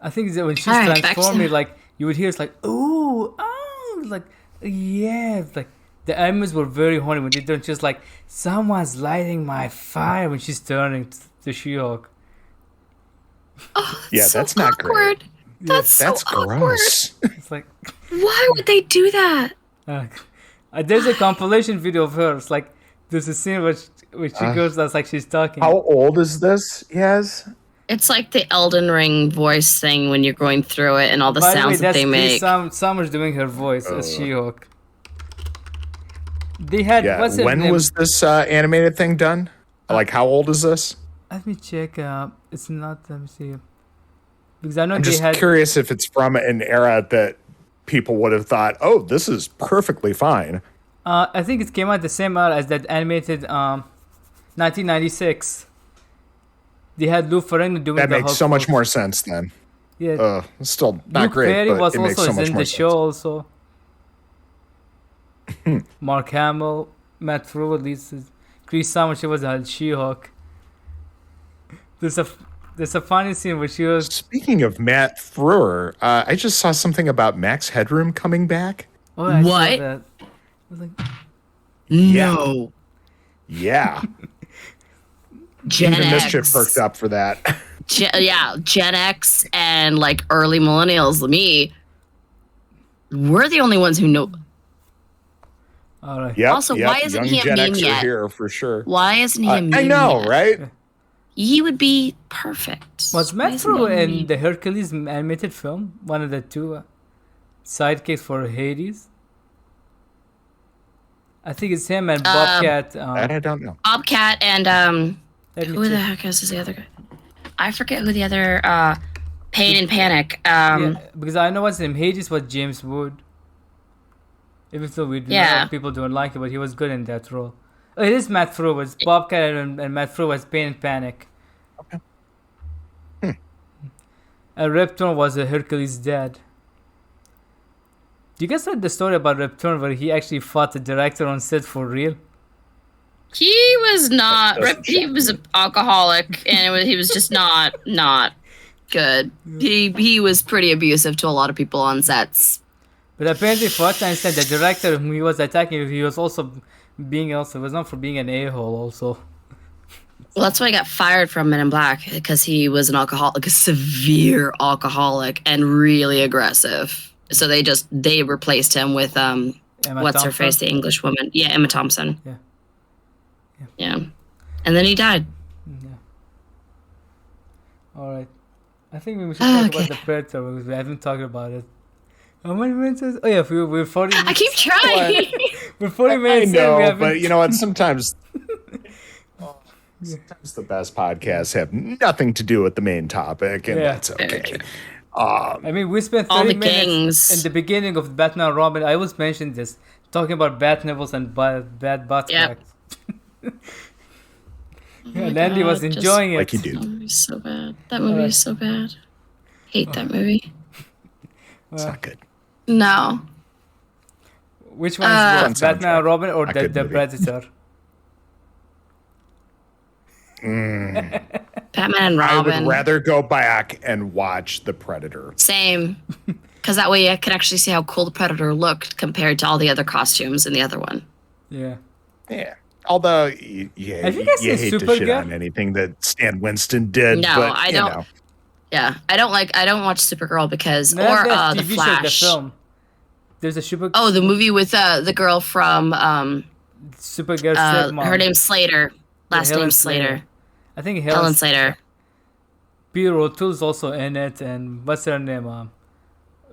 I think that when she's All right, back transforming, to- like you would hear it's like ooh, oh, like yeah, like the animals were very horny when they don't just like someone's lighting my fire when she's turning to She-Hulk. Oh, Yeah, so that's not awkward. great. That's so That's awkward. gross. It's like Why would they do that? there's a compilation video of her. It's like there's a scene where she goes that's like she's talking. How old is this? Yes. It's like the Elden Ring voice thing when you're going through it and all the By the way, sounds that that's they make. Summer's doing her voice as She-Hulk. They had Yeah. what's her When name? was this animated thing done? Like, how old is this? Let me check. It's not. Let me see. Because I know I'm they just had. curious if it's from an era that people would have thought, "Oh, this is perfectly fine." I think it came out the same year as that animated 1996. They had Lou Ferrigno doing That the makes Hulk so much voice. more sense then. Yeah, It's still not Luke great, Perry but was it makes also so much in more the sense. show. Also, Mark Hamill, Matt Frewer, Chris Summers. She was a She-Hulk. There's a funny scene where she was. Speaking of Matt Frewer, I just saw something about Max Headroom coming back. Oh, I saw What? that. I was like, No. Yeah, Gen even X. Mischief perked up for that. Gen X and like early millennials, me, we're the only ones who know. all right. Yep, Also, why isn't young he a Gen meme Xer yet? here for sure. Why isn't he a meme I know, yet? right? He would be perfect. Was Why Matt isn't he a Frewer in meme? the Hercules animated film one of the two sidekicks for Hades? I think it's him and Bobcat. That I don't know. Bobcat and let me who the check. heck is the other guy? I forget who the other Pain and Panic. Yeah, because I know what's his name. Hades was James Wood. Even though people don't like it, but he was good in that role. Oh, it is Matt Frewer. It's Bobcat and Matt Frewer was Pain and Panic. Okay. And Rip Torn was a Hercules' dad. You guys heard the story about Rip Torn where he actually fought the director on set for real? He was not. He was an alcoholic, and he was just not good. He was pretty abusive to a lot of people on sets. But apparently, for what I understand, the director whom he was attacking, he was also it was not for being an a-hole also. Well, that's why he got fired from Men in Black, because he was an alcoholic, a severe alcoholic, and really aggressive. So they replaced him with Emma what's her Thompson? face, the English woman, Emma Thompson. Yeah. And then he died. Yeah. Alright. I think we should talk about the Predator because we haven't talked about it. How many minutes is... Oh yeah, we're 40 minutes. I keep trying. We're 40 I minutes in. We know, haven't... but you know what? Sometimes the best podcasts have nothing to do with the main topic, and Yeah. that's okay. I mean, we spent All 30 the minutes gangs. in the beginning of Batman and Robin. I always mentioned this, talking about bat nipples and bad butt Yep. cracks. And Andy was God, enjoying it. Like you That do. movie's so bad. That movie is so bad. Hate that movie. It's not good. No. Which one is Fun worse, Batman soundtrack. and Robin or Not the good movie. Predator? Batman and I Robin. would rather go back and watch The Predator. Same. Because that way I can actually see how cool the Predator looked compared to all the other costumes in the other one. Yeah. Yeah. Although, Have you you guys hate seen to shit Supergirl? on anything that Stan Winston did. No, but, I you don't. know. Yeah, I don't watch Supergirl because No, that's the TV show, Flash. the film. There's a Supergirl Oh, the movie with the girl from stepmom. her name's Slater. Last Helen name Slater. I think Helen Slater. Peter O'Toole's also in it, and what's her name?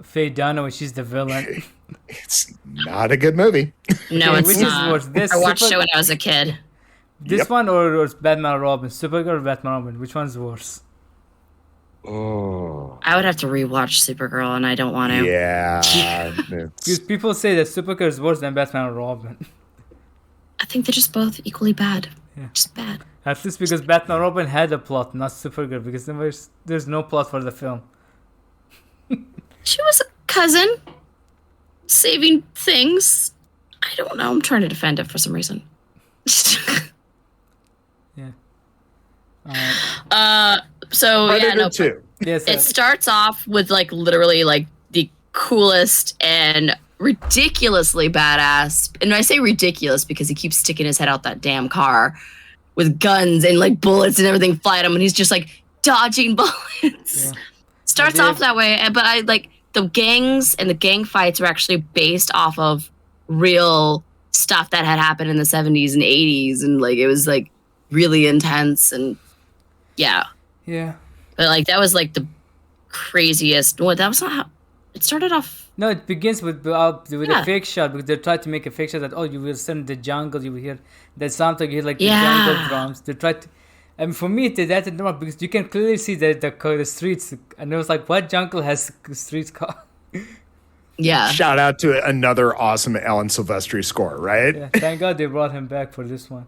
Faye Dunaway, she's the villain. It's not a good movie. No, Okay, it's which is not. worse, this I watched Super- it when I was a kid. This Yep. one or Batman and Robin? Supergirl or Batman and Robin? Which one's worse? Oh. I would have to rewatch Supergirl, and I don't want to. Yeah. Because people say that Supergirl is worse than Batman and Robin. I think they're just both equally bad. Yeah. Just bad. At least because Batman and Robin had a plot, not Supergirl, because there's no plot for the film. She was a cousin saving things. I don't know. I'm trying to defend it for some reason. Yeah. So yeah, no. Too. Yes. It starts off with like literally like the coolest and ridiculously badass. And I say ridiculous because he keeps sticking his head out that damn car with guns and like bullets and everything fly at him, and he's just like dodging bullets. Yeah. Starts off that way, but I like the gangs and the gang fights were actually based off of real stuff that had happened in the 70s and 80s, and like it was like really intense, and yeah. But like that was like the craziest. Well, that was not how it started off. No, it begins with a fake shot, because they tried to make a fake shot that you will sit in the jungle, you will hear that sound, you hear like the jungle drums. They tried to, and for me, that didn't work because you can clearly see the streets, and it was like, what jungle has streets called? Yeah. Shout out to another awesome Alan Silvestri score, right? Yeah, thank God they brought him back for this one.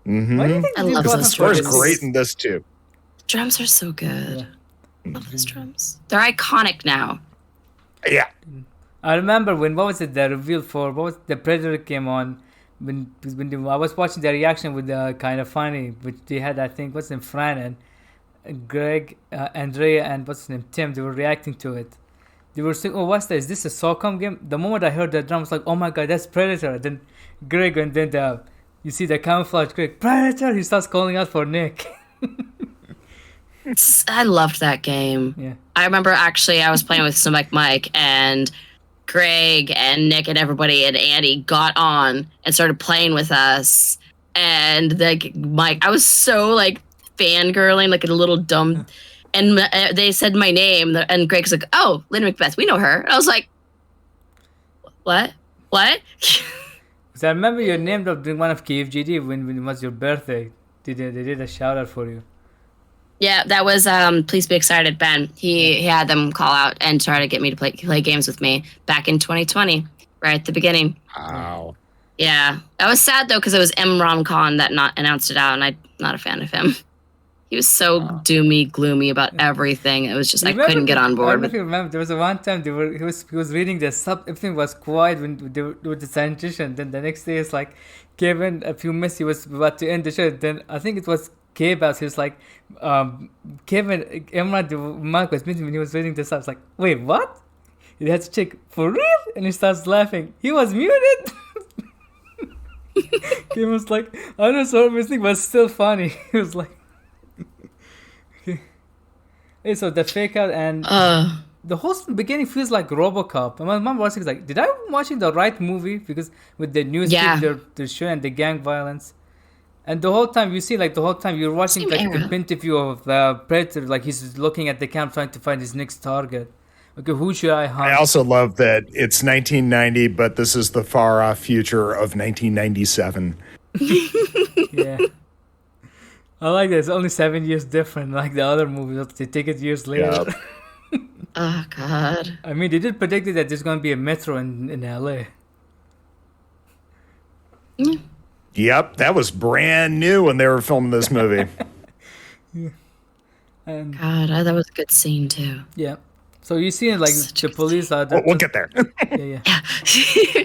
Mm-hmm. Why do you think I they love brought those him Score for is drums. this? great in this too. Drums are so good. Yeah. Love those drums. They're iconic now. Yeah. I remember when, what was it, the reveal for, what was the Predator came on, I was watching the reaction with the Kind of Funny, which they had, I think, what's his name, Fran and Greg, Andrea, and what's his name, Tim, they were reacting to it. They were saying, oh, what's that? Is this a SOCOM game? The moment I heard the drum, I was like, oh my God, that's Predator. Then Greg, and then you see the camouflage Greg, Predator! He starts calling out for Nick. I loved that game. Yeah. I remember actually I was playing with some like Mike and Greg and Nick and everybody and Andy got on and started playing with us. And like Mike, I was so like fangirling, like a little dumb. And they said my name, and Greg's like, "Oh, LadyMacBehth, we know her." And I was like, "What? What?" Because I remember your name dropped during one of KFGD when it was your birthday. They did a shout out for you. Yeah, that was Please Be Excited, Ben. He had them call out and try to get me to play games with me back in 2020, right at the beginning. Wow. Yeah, I was sad though because it was Imran Khan that not announced it out, and I'm not a fan of him. He was so doomy, gloomy about everything. It was just I couldn't get on I board. don't know if you remember, there was a one time he was reading the sub. Everything was quiet when they were with the transition. Then the next day, it's like Kevin. A few minutes, he was about to end the show. Then I think it was K-Bass. He was like, Kevin, Imran, the Mark was meeting when he was reading the sub. I was like, wait, what? He had to check for real, and he starts laughing. He was muted. Kevin was like, I don't know, so missing, but still funny. He was like. Hey, so the fake out and the whole beginning feels like RoboCop. And my mom was like, "Did I watching the right movie?" Because with the news, they're showing the gang violence, and the whole time you see, like the whole time you're watching like the point of view of the Predator, like he's looking at the camp trying to find his next target. Okay, who should I hunt? I also love that it's 1990, but this is the far off future of 1997. Yeah. I like that. It's only 7 years different, like the other movies. They take it years later. Yep. Oh God! I mean, they did predict that there's going to be a metro in LA. Yep, that was brand new when they were filming this movie. And God, that was a good scene too. yeah, so you see, like Such the a police are. We'll get there. Yeah. Yeah.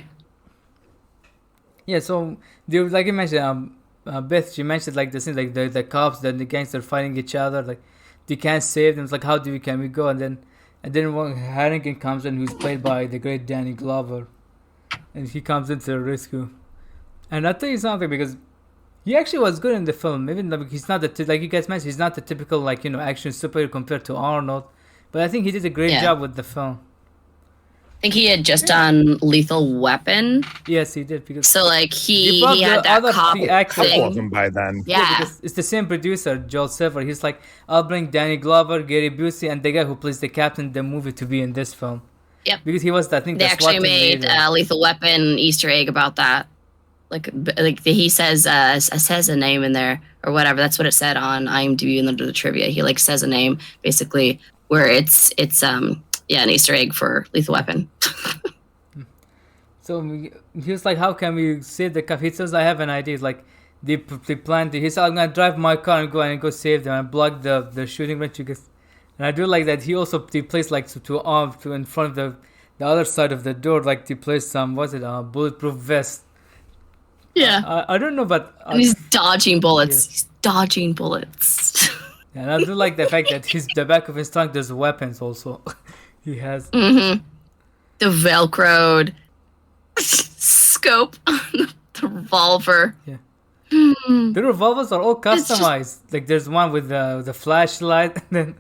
Yeah. So they were, like you mentioned, Beth, she mentioned like the scene, like the cops, then the gangsters fighting each other, like they can't save them. It's like, how can we go? And then one Harrington comes in, who's played by the great Danny Glover, and he comes into the rescue. And I'll tell you something, because he actually was good in the film. Even though he's not like you guys mentioned, he's not the typical like action superhero compared to Arnold, but I think he did a great job with the film. I think he had just done Lethal Weapon. Yes, he did, because So like he had that cop Couple of thing. them by then. Yeah. because it's the same producer, Joel Silver. He's like, I'll bring Danny Glover, Gary Busey, and the guy who plays the captain in the movie to be in this film. Yep. Because he was, I think, They the actually SWAT team made leader. Lethal Weapon Easter egg about that. like he says a name in there or whatever. That's what it said on IMDb and under the trivia. He like says a name basically where it's an Easter egg for Lethal Weapon. So he was like, how can we save the cop? He says, I have an idea. It's like they planned to. He said, I'm gonna drive my car and go save them and block the shooting range. And I do like that. He also he placed like to in front of the other side of the door, like to place some bulletproof vest. Yeah. I don't know, but and he's dodging bullets. Yes. He's dodging bullets. And I do like the fact that the back of his trunk there's weapons also. He has the velcroed scope on the revolver. Yeah. The revolvers are all customized. Like there's one with the flashlight, and then.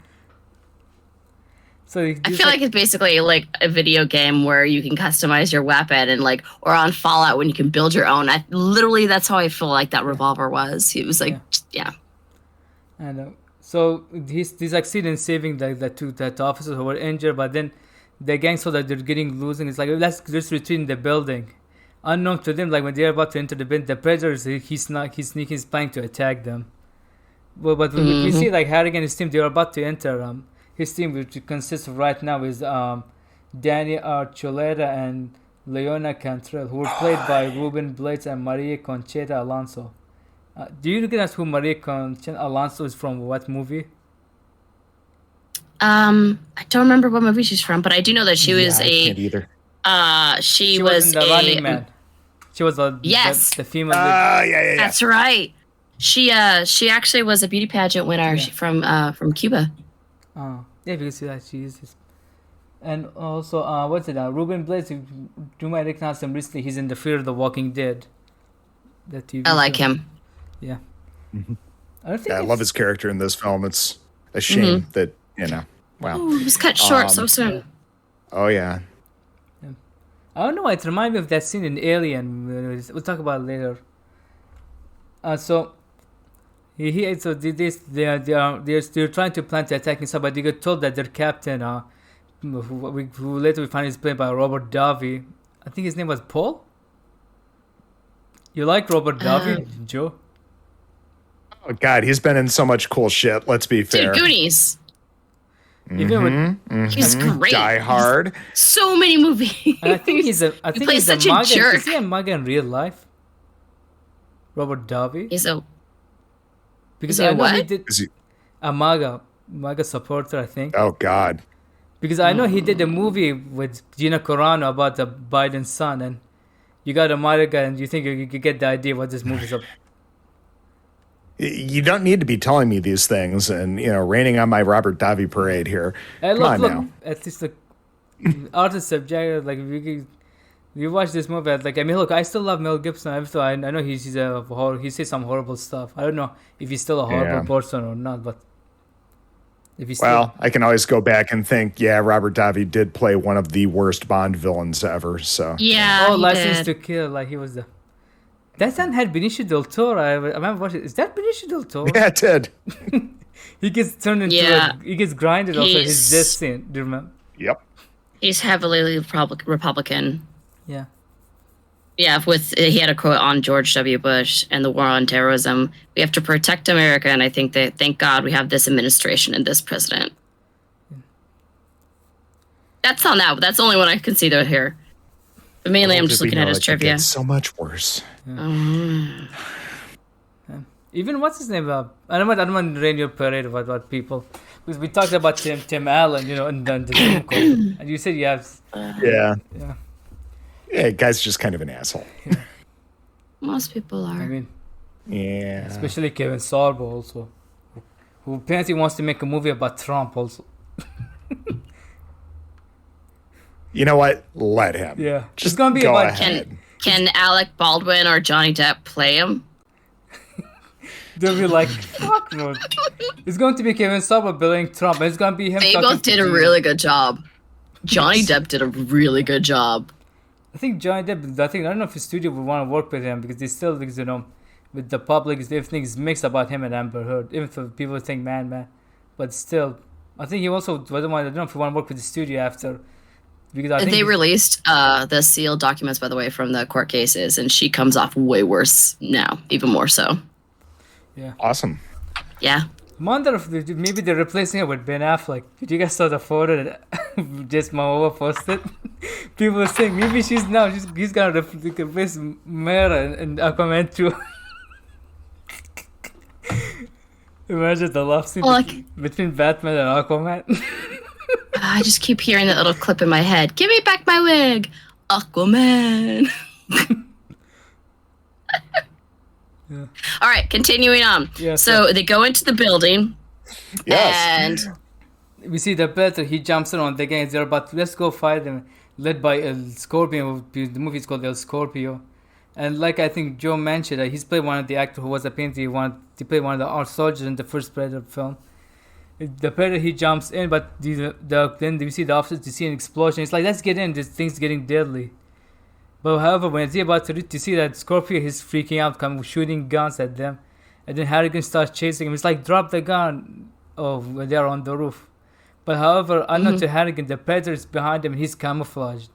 So I feel like it's basically like a video game where you can customize your weapon and like, or on Fallout when you can build your own. Literally, that's how I feel like that revolver was. It was like, yeah. And so he succeeded in saving the officers who were injured, but then the gang saw that they're getting losing. It's like, let's just retreat in the building. Unknown to them, like when they're about to enter the building, the predators he's planning to attack them. But we see like Harrigan and his team, they're about to enter. His team, which consists of right now, is Danny Archuleta and Leona Cantrell, who were played by Ruben Blades and Maria Conchita Alonso. Do you recognize who Maria Conchita Alonso is from? What movie? I don't remember what movie she's from, but I do know that she was I can't either. She was in the Running Man. She was the female. Yeah. That's right. She actually was a beauty pageant winner from Cuba. Yeah, because she is. And also, Ruben Blades, you might recognize him recently. He's in the Fear of the Walking Dead. The TV I like show. him. Yeah. I love his character in this film. It's a shame that, wow. Ooh, it was cut short so soon. Oh, yeah. I don't know. It reminds me of that scene in Alien. We'll talk about it later. They're trying to plan to attack him, but they get told that their captain, who later we find is played by Robert Davi. I think his name was Paul. You like Robert Davi, Joe? Oh God, he's been in so much cool shit. Let's be fair. Dude, Goonies. Even with He's great. Die Hard. So many movies. and I think he's a jerk. Is he a MAGA in real life? Robert Davi. Because I know he did a MAGA supporter, I think. Oh God. Because I know he did a movie with Gina Carano about the Biden son, and you got a MAGA, and you think you could get the idea what this movie's about. You don't need to be telling me these things and, raining on my Robert Davi parade here. Come on now. At least the artist subject, like, you watch this movie, I still love Mel Gibson. I know he says some horrible stuff. I don't know if he's still a horrible person or not, but if he's I can always go back and think, Robert Davi did play one of the worst Bond villains ever, so. Yeah, License to Kill, like he was the... That one had Benicio del Toro. I remember watching. Is that Benicio del Toro? Yeah, it did. He gets turned into he gets grinded also his death scene. Do you remember? Yep. He's heavily Republican. Yeah. Yeah, he had a quote on George W. Bush and the war on terrorism. We have to protect America, and I think that thank God we have this administration and this president. That's not that. That's the only one I can see here. But mainly, I'm just looking at his trivia. It's so much worse. Yeah. Even what's his name? I don't want to rain your parade about people, because we talked about Tim Allen, and the Zoom call, and you said you have. Yeah, guy's just kind of an asshole. Yeah. Most people are. I mean, yeah. Especially Kevin Sorbo also, who apparently wants to make a movie about Trump also. You know what? Let him. Yeah. Just it's gonna be go about ahead. Can Alec Baldwin or Johnny Depp play him? They'll be like, fuck no. It's going to be Kevin Sorbo billing Trump, and it's going to be him. They both did a really good job. Johnny Depp did a really good job. I think Johnny Depp, I don't know if his studio would want to work with him, because they still, with the public, everything is mixed about him and Amber Heard. Even if people think, man. But still, I think he also doesn't want, I don't know if he want to work with the studio after because I think They released the sealed documents, by the way, from the court cases, and she comes off way worse now, even more so. Yeah. Awesome. Yeah. I wonder if maybe they're replacing it with Ben Affleck. Did you guys saw the photo that just Maova posted? People were saying maybe he's gonna replace Mera and Aquaman too. Imagine the love scene between Batman and Aquaman. I just keep hearing that little clip in my head. Give me back my wig, Aquaman. Yeah. All right, continuing on. Yeah, so they go into the building. Yes. And we see the Behth, he jumps in on the gangs. They're about let's go fight them, led by El Scorpio. The movie is called El Scorpio. And like I think Joe mentioned, he's played one of the actor who was a painter. He wanted to play one of the art soldiers in the first Predator film. The Predator, he jumps in, but then we see the officers, to see an explosion. It's like, let's get in, this thing's getting deadly. But however, when he's about to see that Scorpio, he's freaking out, shooting guns at them. And then Harrigan starts chasing him. It's like, drop the gun. Oh, they're on the roof. But however, unknown to Harrigan, the Predator is behind him and he's camouflaged.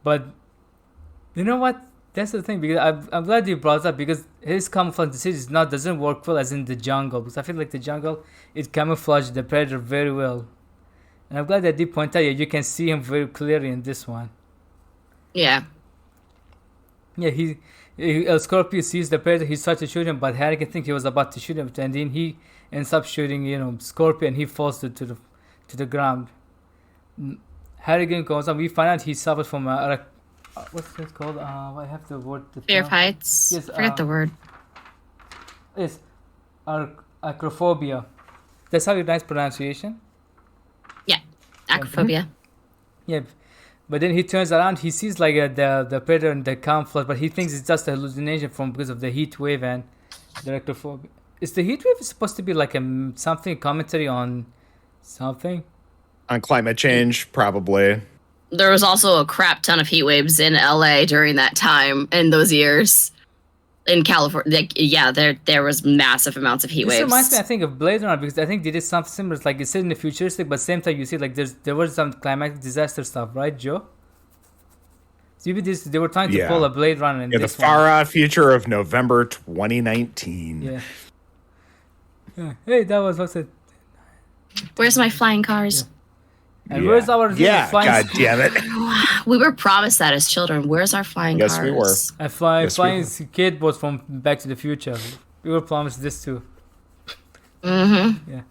But you know what? That's the thing, because I'm glad you brought it up, because his camouflage decision doesn't work well as in the jungle, because I feel like the jungle, it camouflaged the Predator very well. And I'm glad that they point out you can see him very clearly in this one. yeah. Yeah, Scorpio sees the Predator, he starts to shoot him, but Harrigan thinks he was about to shoot him, and then he ends up shooting, Scorpio, and he falls to the ground. Harrigan goes on, we find out he suffered from what's it called? I have the word. Fear of heights. Yes, Forget the word. Yes, acrophobia. That's how you nice pronunciation. Yeah. Acrophobia. Yeah, but then he turns around. He sees like the Predator and the camouflage, but he thinks it's just a hallucination because of the heat wave and the acrophobia. Is the heat wave supposed to be like something commentary on something? On climate change, probably. There was also a crap ton of heat waves in LA during that time, in those years. In California, there was massive amounts of heat This waves. reminds me, I think, of Blade Runner, because I think they did something similar. Like it's set in the futuristic, but same time you see like there was some climatic disaster stuff, right, Joe? So maybe they were trying to pull a Blade Runner in the this far out future of November 2019. Yeah. Hey, that was what's it? Where's my flying cars? Yeah. And where's our flying? God damn it! We were promised that as children. Where's our flying cars? Yes, we were. A flying skateboard from Back to the Future. We were promised this too. Mm-hmm. Yeah.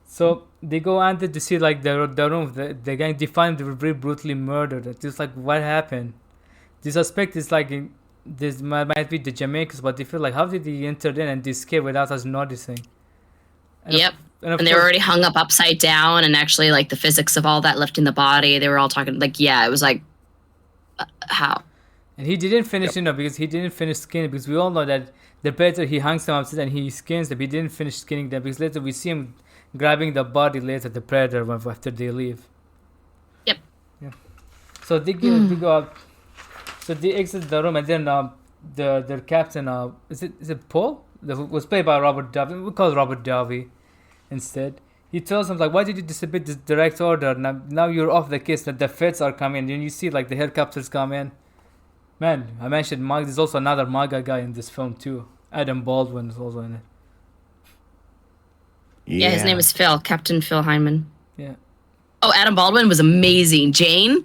So they go under to see like the room. The gang, they find they were very brutally murdered. It's just like, what happened? The suspect is like this might be the Jamaicans, but they feel like, how did he enter in and escape without us noticing? Yep. And they were already hung up upside down, and actually, like, the physics of all that lifting the body, they were all talking, like, it was like, how? And he didn't finish, because he didn't finish skinning, because we all know that the Predator, he hangs them upside and he skins them. He didn't finish skinning them, because later we see him grabbing the body later, the Predator, after they leave. Yep. Yeah. So they go out. So they exit the room, and then their captain, is it Paul? That was played by Robert Davi. We call Robert Davi instead. He tells him like, why did you disobey this direct order? Now you're off the case. That the feds are coming, and you see like the helicopters come in. Man, I mentioned there's also another MAGA guy in this film too. Adam Baldwin is also in it. Yeah, his name is Phil, Captain Phil Hyman. Yeah. Oh, Adam Baldwin was amazing. Jane,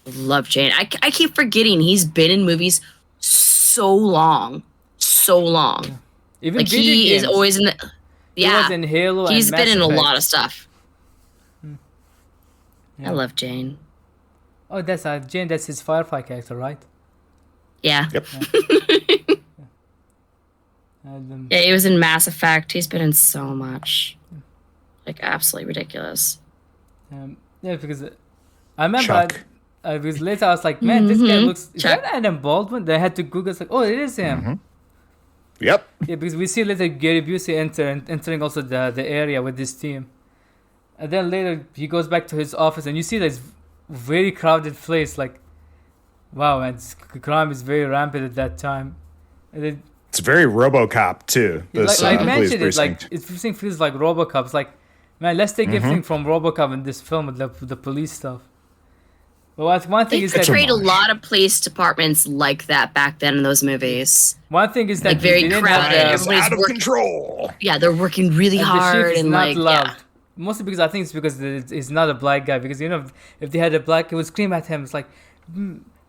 love Jane. I keep forgetting he's been in movies so long. Yeah. Even like he games. Is always in the. Yeah, he was in Halo. He's and been in a Mass lot of Effect. stuff. Yeah. I love Jane. Oh, that's Jane. That's his Firefly character, right? Yeah. Yep. And, Yeah, he was in Mass Effect. He's been in so much. Like, absolutely ridiculous. yeah, because I remember Chuck. because later I was like, man, this guy looks. Is Chuck. that Adam Baldwin? They had to Google. It's like, oh, it is him. Yep. Yeah, because we see later Gary Busey entering also the area with this team, and then later he goes back to his office, and you see this very crowded place. Like, wow, man, crime is very rampant at that time. And then, It's very RoboCop too. This like I police mentioned, precinct. it feels like RoboCop. It's like, man, let's take everything from RoboCop in this film with the police stuff. Well, one thing They is that portrayed a lot of police departments like that back then in those movies. one thing is that Like very they didn't crowded. have It's Everybody's out of working. control. Yeah, they're working really and the hard chief is and not like loud. yeah. Mostly because I think it's because he's not a black guy. Because if they had a black, it would scream at him. It's like,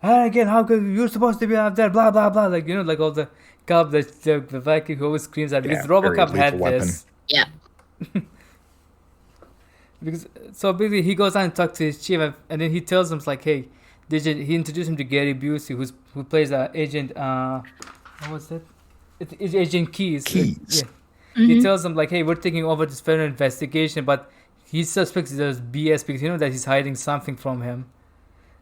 again, how could you're supposed to be out there? Blah blah blah. Like like all the cop the black kid who always screams at. Because Yeah, very RoboCop had lethal weapon. this. Yeah. Because so basically he goes on and talks to his chief, and then he tells him it's like, hey, he introduced him to Gary Busey, who plays agent. What was that? It's Agent Keys. Keys. He tells him like, hey, we're taking over this federal investigation, but he suspects there's BS because that he's hiding something from him.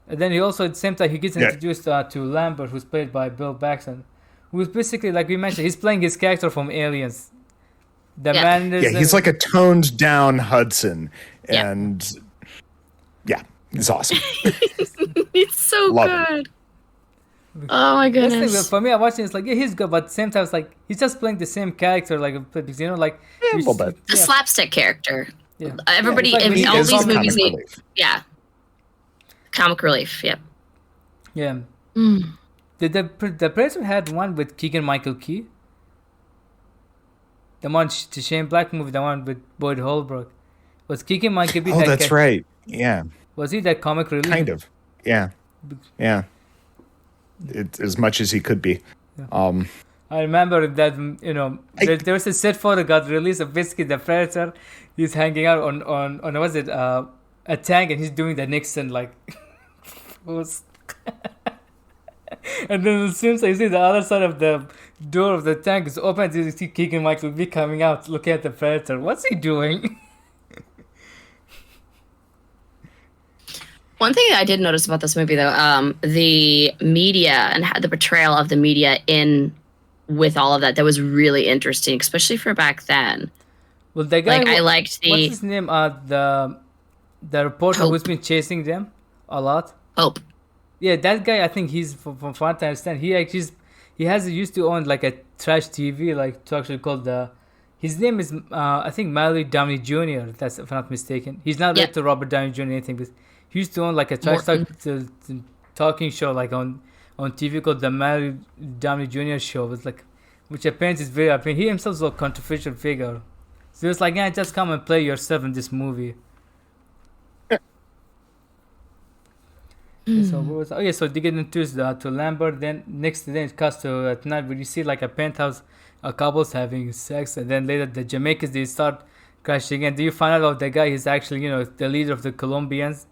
And then he also at the same time he gets introduced to Lambert, who's played by Bill Paxton, who's basically like we mentioned, he's playing his character from Aliens. The man is he's like a toned down Hudson, Yeah. and he's awesome. It's so Love good. Oh my That's the thing, goodness. for me, I watched it. It's like he's good, but at the same time, it's like he's just playing the same character, like because a little bit. A slapstick character. Yeah. Everybody Yeah, it's like in he all is these comic movies relief. comic relief. Yep. Yeah. Mm. The Predator had one with Keegan Michael Key. The one the Shane Black movie, the one with Boyd Holbrook. Was Keegan Michael Key? Oh, that's right. Yeah, Was he that comic relief? kind of. Yeah. As much as he could be. I remember that there was a set photo got released of basically the Predator. He's hanging out on was it a tank, and he's doing the Nixon like pose. And then as soon as I see the other side of the door of the tank is open, you see Keegan Michael B coming out looking at the Predator. What's he doing? One thing that I did notice about this movie, though, the media and the portrayal of the media with all of that was really interesting, especially for back then. Well, the guy I liked what's his name? The reporter Hope. who's been chasing them a lot. Hope. Yeah, that guy. I think he's from what I understand. He used to own like a trash TV like talk show called the. His name is I think Mallory Downey Jr. That's if I'm not mistaken. He's not related to Robert Downey Jr. or anything, but he used to own like a trash talking show like on TV called the Mallory Downey Jr. show. It's like, which apparently is very. I mean, he himself is a controversial figure. So it's like, yeah, just come and play yourself in this movie. So what was? Oh yeah, so they get introduced to Lambert. Then next day it cuts to at night where you see like a penthouse, a couple's having sex, and then later the Jamaicans they start crashing. And do you find out the guy is actually the leader of the Colombians,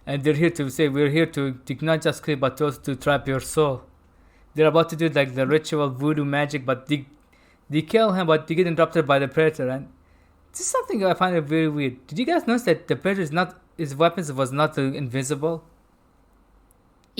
and they're here to say we're here to not just kill but also to trap your soul. They're about to do like the ritual voodoo magic, but they kill him, but they get interrupted by the Predator. And this is something I find it very weird. Did you guys notice that the Predator his weapons was not invisible?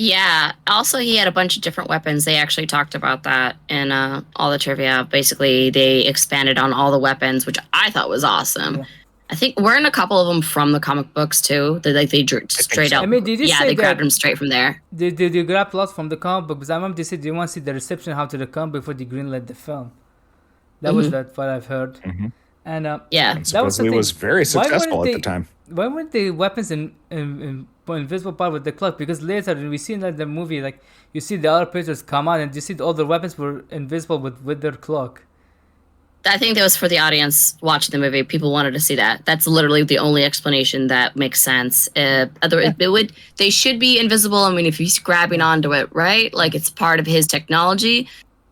Yeah. Also, he had a bunch of different weapons. They actually talked about that in all the trivia. Basically, they expanded on all the weapons, which I thought was awesome. Yeah. I think we're in a couple of them from the comic books too. They drew straight up. I mean, they grabbed them straight from there. They grabbed lots from the comic book because I remember they said they want to see the reception how to the comic before they greenlit the film. That was what I've heard. Mm-hmm. And that was very successful at the time. Why weren't the weapons in invisible part with the clock? Because later we see in the movie, like you see the other pictures come out and you see all the weapons were invisible with their clock. I think that was for the audience watching the movie. People wanted to see that. That's literally the only explanation that makes sense. They should be invisible. I mean, if he's grabbing onto it, right? Like it's part of his technology,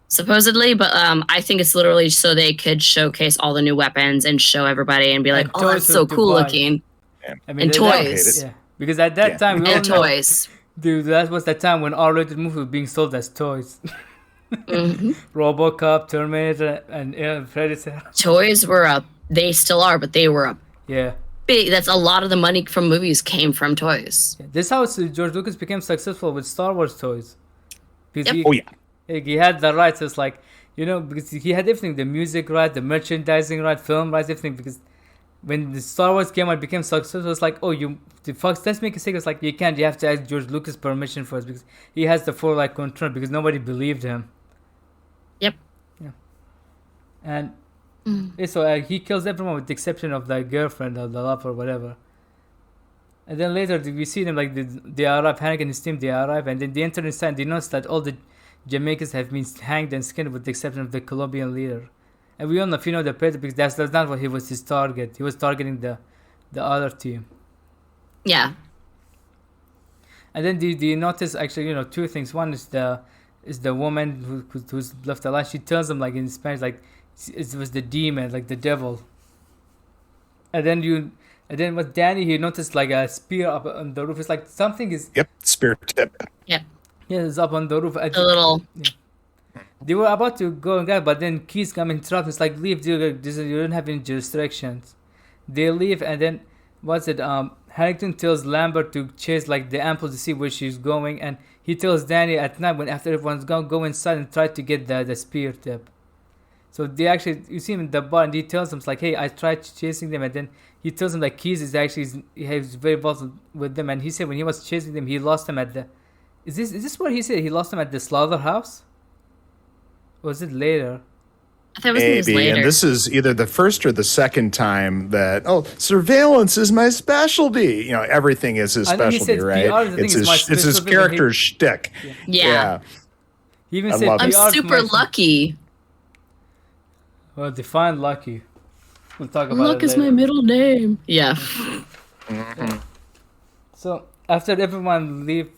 supposedly. But I think it's literally so they could showcase all the new weapons and show everybody and be like, "Oh, that's so cool looking." Yeah. I mean, and toys. Yeah, because at that time we all and toys. Dude, that was the time when R-rated movies were being sold as toys. Mm-hmm. RoboCop, Terminator, and Predator. Toys were up. They still are, but they were up. Yeah. Big. That's a lot of the money from movies came from toys. Yeah. This is how George Lucas became successful with Star Wars toys. Because he had the rights. It's like, because he had everything, the music right, the merchandising right, film rights, everything. Because when the Star Wars came out, it became successful. It's like, let's make a sequel. It's like, you can't. You have to ask George Lucas permission first because he has the full control because nobody believed him. Yep. Yeah. And so he kills everyone with the exception of the girlfriend or the lover or whatever. And then later we see them like they arrive, Hank and his team, they arrive, and then they enter inside and they notice that all the Jamaicans have been hanged and skinned with the exception of the Colombian leader. And we all know, if you know the Predator, because that's not what he was his target. He was targeting the other team. Yeah. And then do you notice actually, two things. One is the woman who's left alive. She tells him like in Spanish like it was the demon, like the devil. And then with Danny, he noticed like a spear up on the roof. It's like something is. Yep, spear tip. Yep. Yeah, it's up on the roof. A little. Yeah. They were about to go and get, but then Keys come and interrupt. It's like, leave, dude. You don't have any restrictions. They leave, and then Harrington tells Lambert to chase like the ample to see where she's going, and he tells Danny at night when after everyone's gone, go inside and try to get the spear tip. So they actually, you see him in the bar, and he tells him, it's like, hey, I tried chasing them, and then he tells him like Keys is actually he's very involved with them, and he said when he was chasing them, he lost them at the. Is this what he said? He lost them at the slaughterhouse? Or was it later? I thought it was later. And this is either the first or the second time that surveillance is my specialty. Everything is his specialty, right? It's his character's shtick. Yeah. He even said, I'm super lucky. Well, define lucky. We'll talk about Luck it is later. my middle name. Yeah. Mm-hmm. So after everyone leave,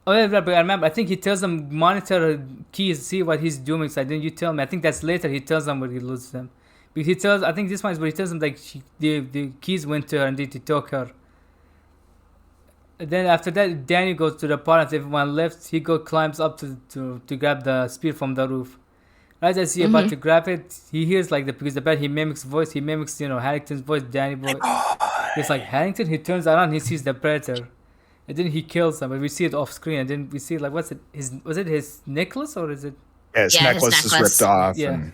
I remember. I think he tells them monitor Keys, see what he's doing. So then you tell me. I think that's later. He tells them where he loses them, because he tells. I think this one is where he tells them like the Keys went to her and they took her. And then after that, Danny goes to the party. After everyone left, he climbs up to grab the spear from the roof. Right as he's about to grab it, he hears like because the bed he mimics voice. He mimics Harrington's voice, Danny voice. It's like Harrington. He turns around. He sees the Predator. And then he kills him, but we see it off screen. And then we see like, was it his necklace or is it? Yeah, his necklace is ripped off. Yeah, and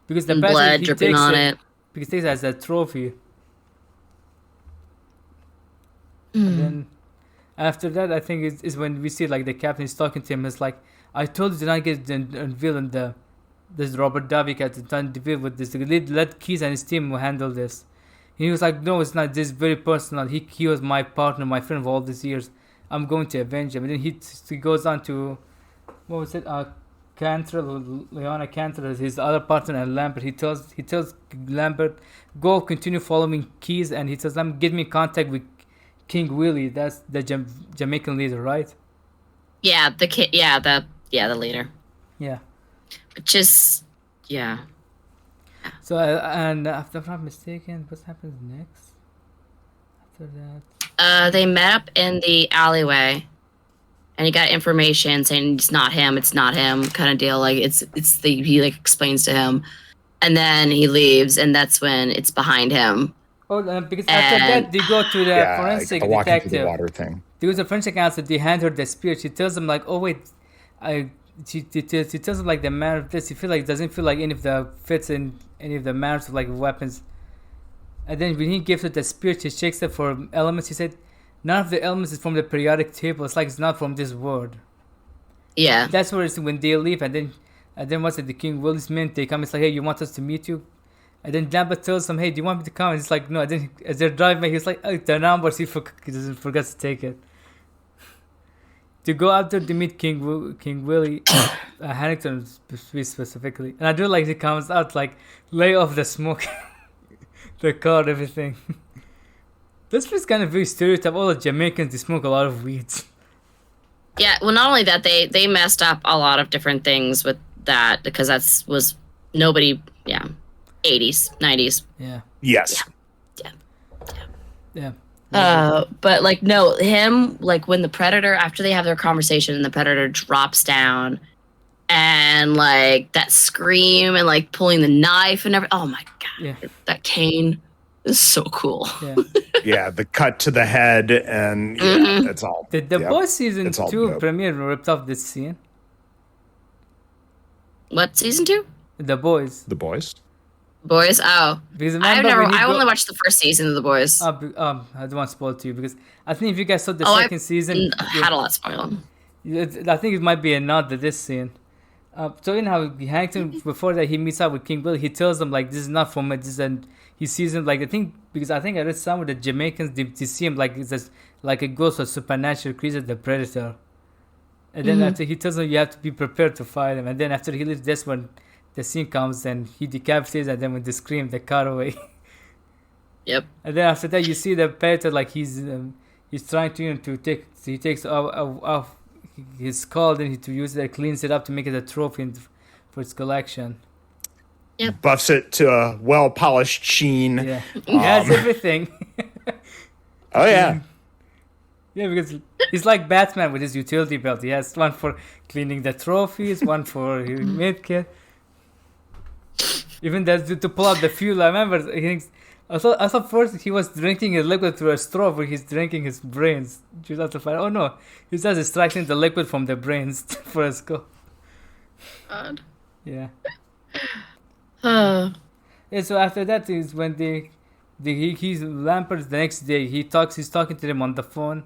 because the blood dripping on it. Because he takes it as a trophy. And then after that, I think is when we see like the captain is talking to him. It's like, I told you to not get unveiled in this Robert Davi captain trying to deal with this. Let Keys and his team handle this. He was like, no, it's not. This is very personal. He was my partner, my friend of all these years. I'm going to avenge him. And then he goes on to, what was it? Leona Cantrell, his other partner, and Lambert. He tells Lambert, go continue following Keys, and he tells them, get me in contact with King Willie. That's the Jamaican leader, right? Yeah, the leader. Yeah. Just So and if I'm not mistaken, what happens next? After that, they met up in the alleyway, and he got information saying it's not him, kind of deal. Like he like explains to him, and then he leaves, and that's when it's behind him. Oh, because after that they go to the forensic detective. The water thing. There was a forensic answer. They hand her the spear. She tells him like, oh wait, She tells him like the manner of this. He doesn't feel like any of the fits in any of the manners of like weapons. And then when he gives her the spear, she checks it for elements. He said, none of the elements is from the periodic table. It's like it's not from this world. Yeah. That's where it's when they leave, and then what's it? The King Willie's men, they come. It's like, hey, you want us to meet you? And then Lambert tells him, hey, do you want me to come? And he's like, no. And then as they're driving, he's like, oh, the numbers. He forgets to take it. To go out there to meet King Willie, Harrington specifically. And I do like he comes out like, lay off the smoke, the car, everything. This was kind of very stereotype. All the Jamaicans, they smoke a lot of weeds. Yeah, well, not only that, they messed up a lot of different things with that, because was nobody, 80s, 90s. Yeah. Yes. Yeah. But like, no, him, like when the Predator, after they have their conversation and the Predator drops down and like that scream and like pulling the knife and everything. Oh my God. Yeah. That cane is so cool. Yeah. Yeah, the cut to the head and it's all. The Boys season 2 premiere ripped off this scene. What, season 2? The Boys. The Boys? Boys, oh. Because I only watched the first season of The Boys. I don't want to spoil it to you because I think if you guys saw the second season, had a lot spoiled. I think it might be a nod to this scene. So Harrington, before that he meets up with King Willie, he tells him like, this is not for me. he sees him like, I think I read somewhere that Jamaicans they see him like it's like a ghost or supernatural creature, the predator. And then after he tells him you have to be prepared to fight him, and then after he leaves, that's when the scene comes and he decapitates, and then when they scream, they cut away. Yep. And then after that, you see the predator like he's trying to he takes off his skull, then to use it, cleans it up to make it a trophy for its collection. Yep. Buffs it to a well-polished sheen. Yeah, he has everything. Oh, yeah. Yeah, because he's like Batman with his utility belt. He has one for cleaning the trophies, one for his medkit. Even that to pull out the fuel. I remember I thought first he was drinking a liquid through a straw, but he's drinking his brains. Just have to find. Oh no, he's just extracting the liquid from the brains for a skull. God. Yeah. Uh, Yeah. So after that is when he's Lampert the next day. He's talking to them on the phone.